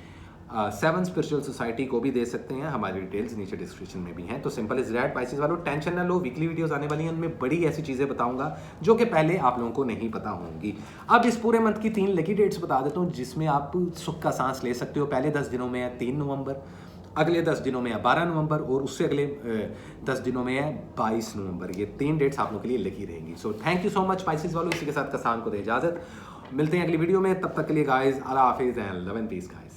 7 स्पिरिचुअल सोसाइटी को भी दे सकते हैं। हमारी डिटेल्स नीचे डिस्क्रिप्शन में भी हैं। तो सिंपल इज दैट। पाइसेस वालों टेंशन ना लो, वीकली वीडियोस आने वाली हैं, उनमें बड़ी ऐसी चीजें बताऊंगा जो कि पहले आप लोगों को नहीं पता होंगी। अब इस पूरे मंथ की 3 लकी डेट्स बता देता हूँ जिसमें आप सुख का सांस ले सकते हो। पहले 10 दिनों में है 3 नवंबर, अगले 10 दिनों में है 12 नवंबर और उससे अगले 10 दिनों में है 22 नवंबर। ये 3 डेट्स आप लोगों के लिए लकी रहेंगी। सो thank you so much Pisces वालों। इसी के साथ कसान को दे इजाजत, मिलते हैं अगली वीडियो में। तब तक के लिए गाइस, अल्लाह हाफिज and love and peace guys.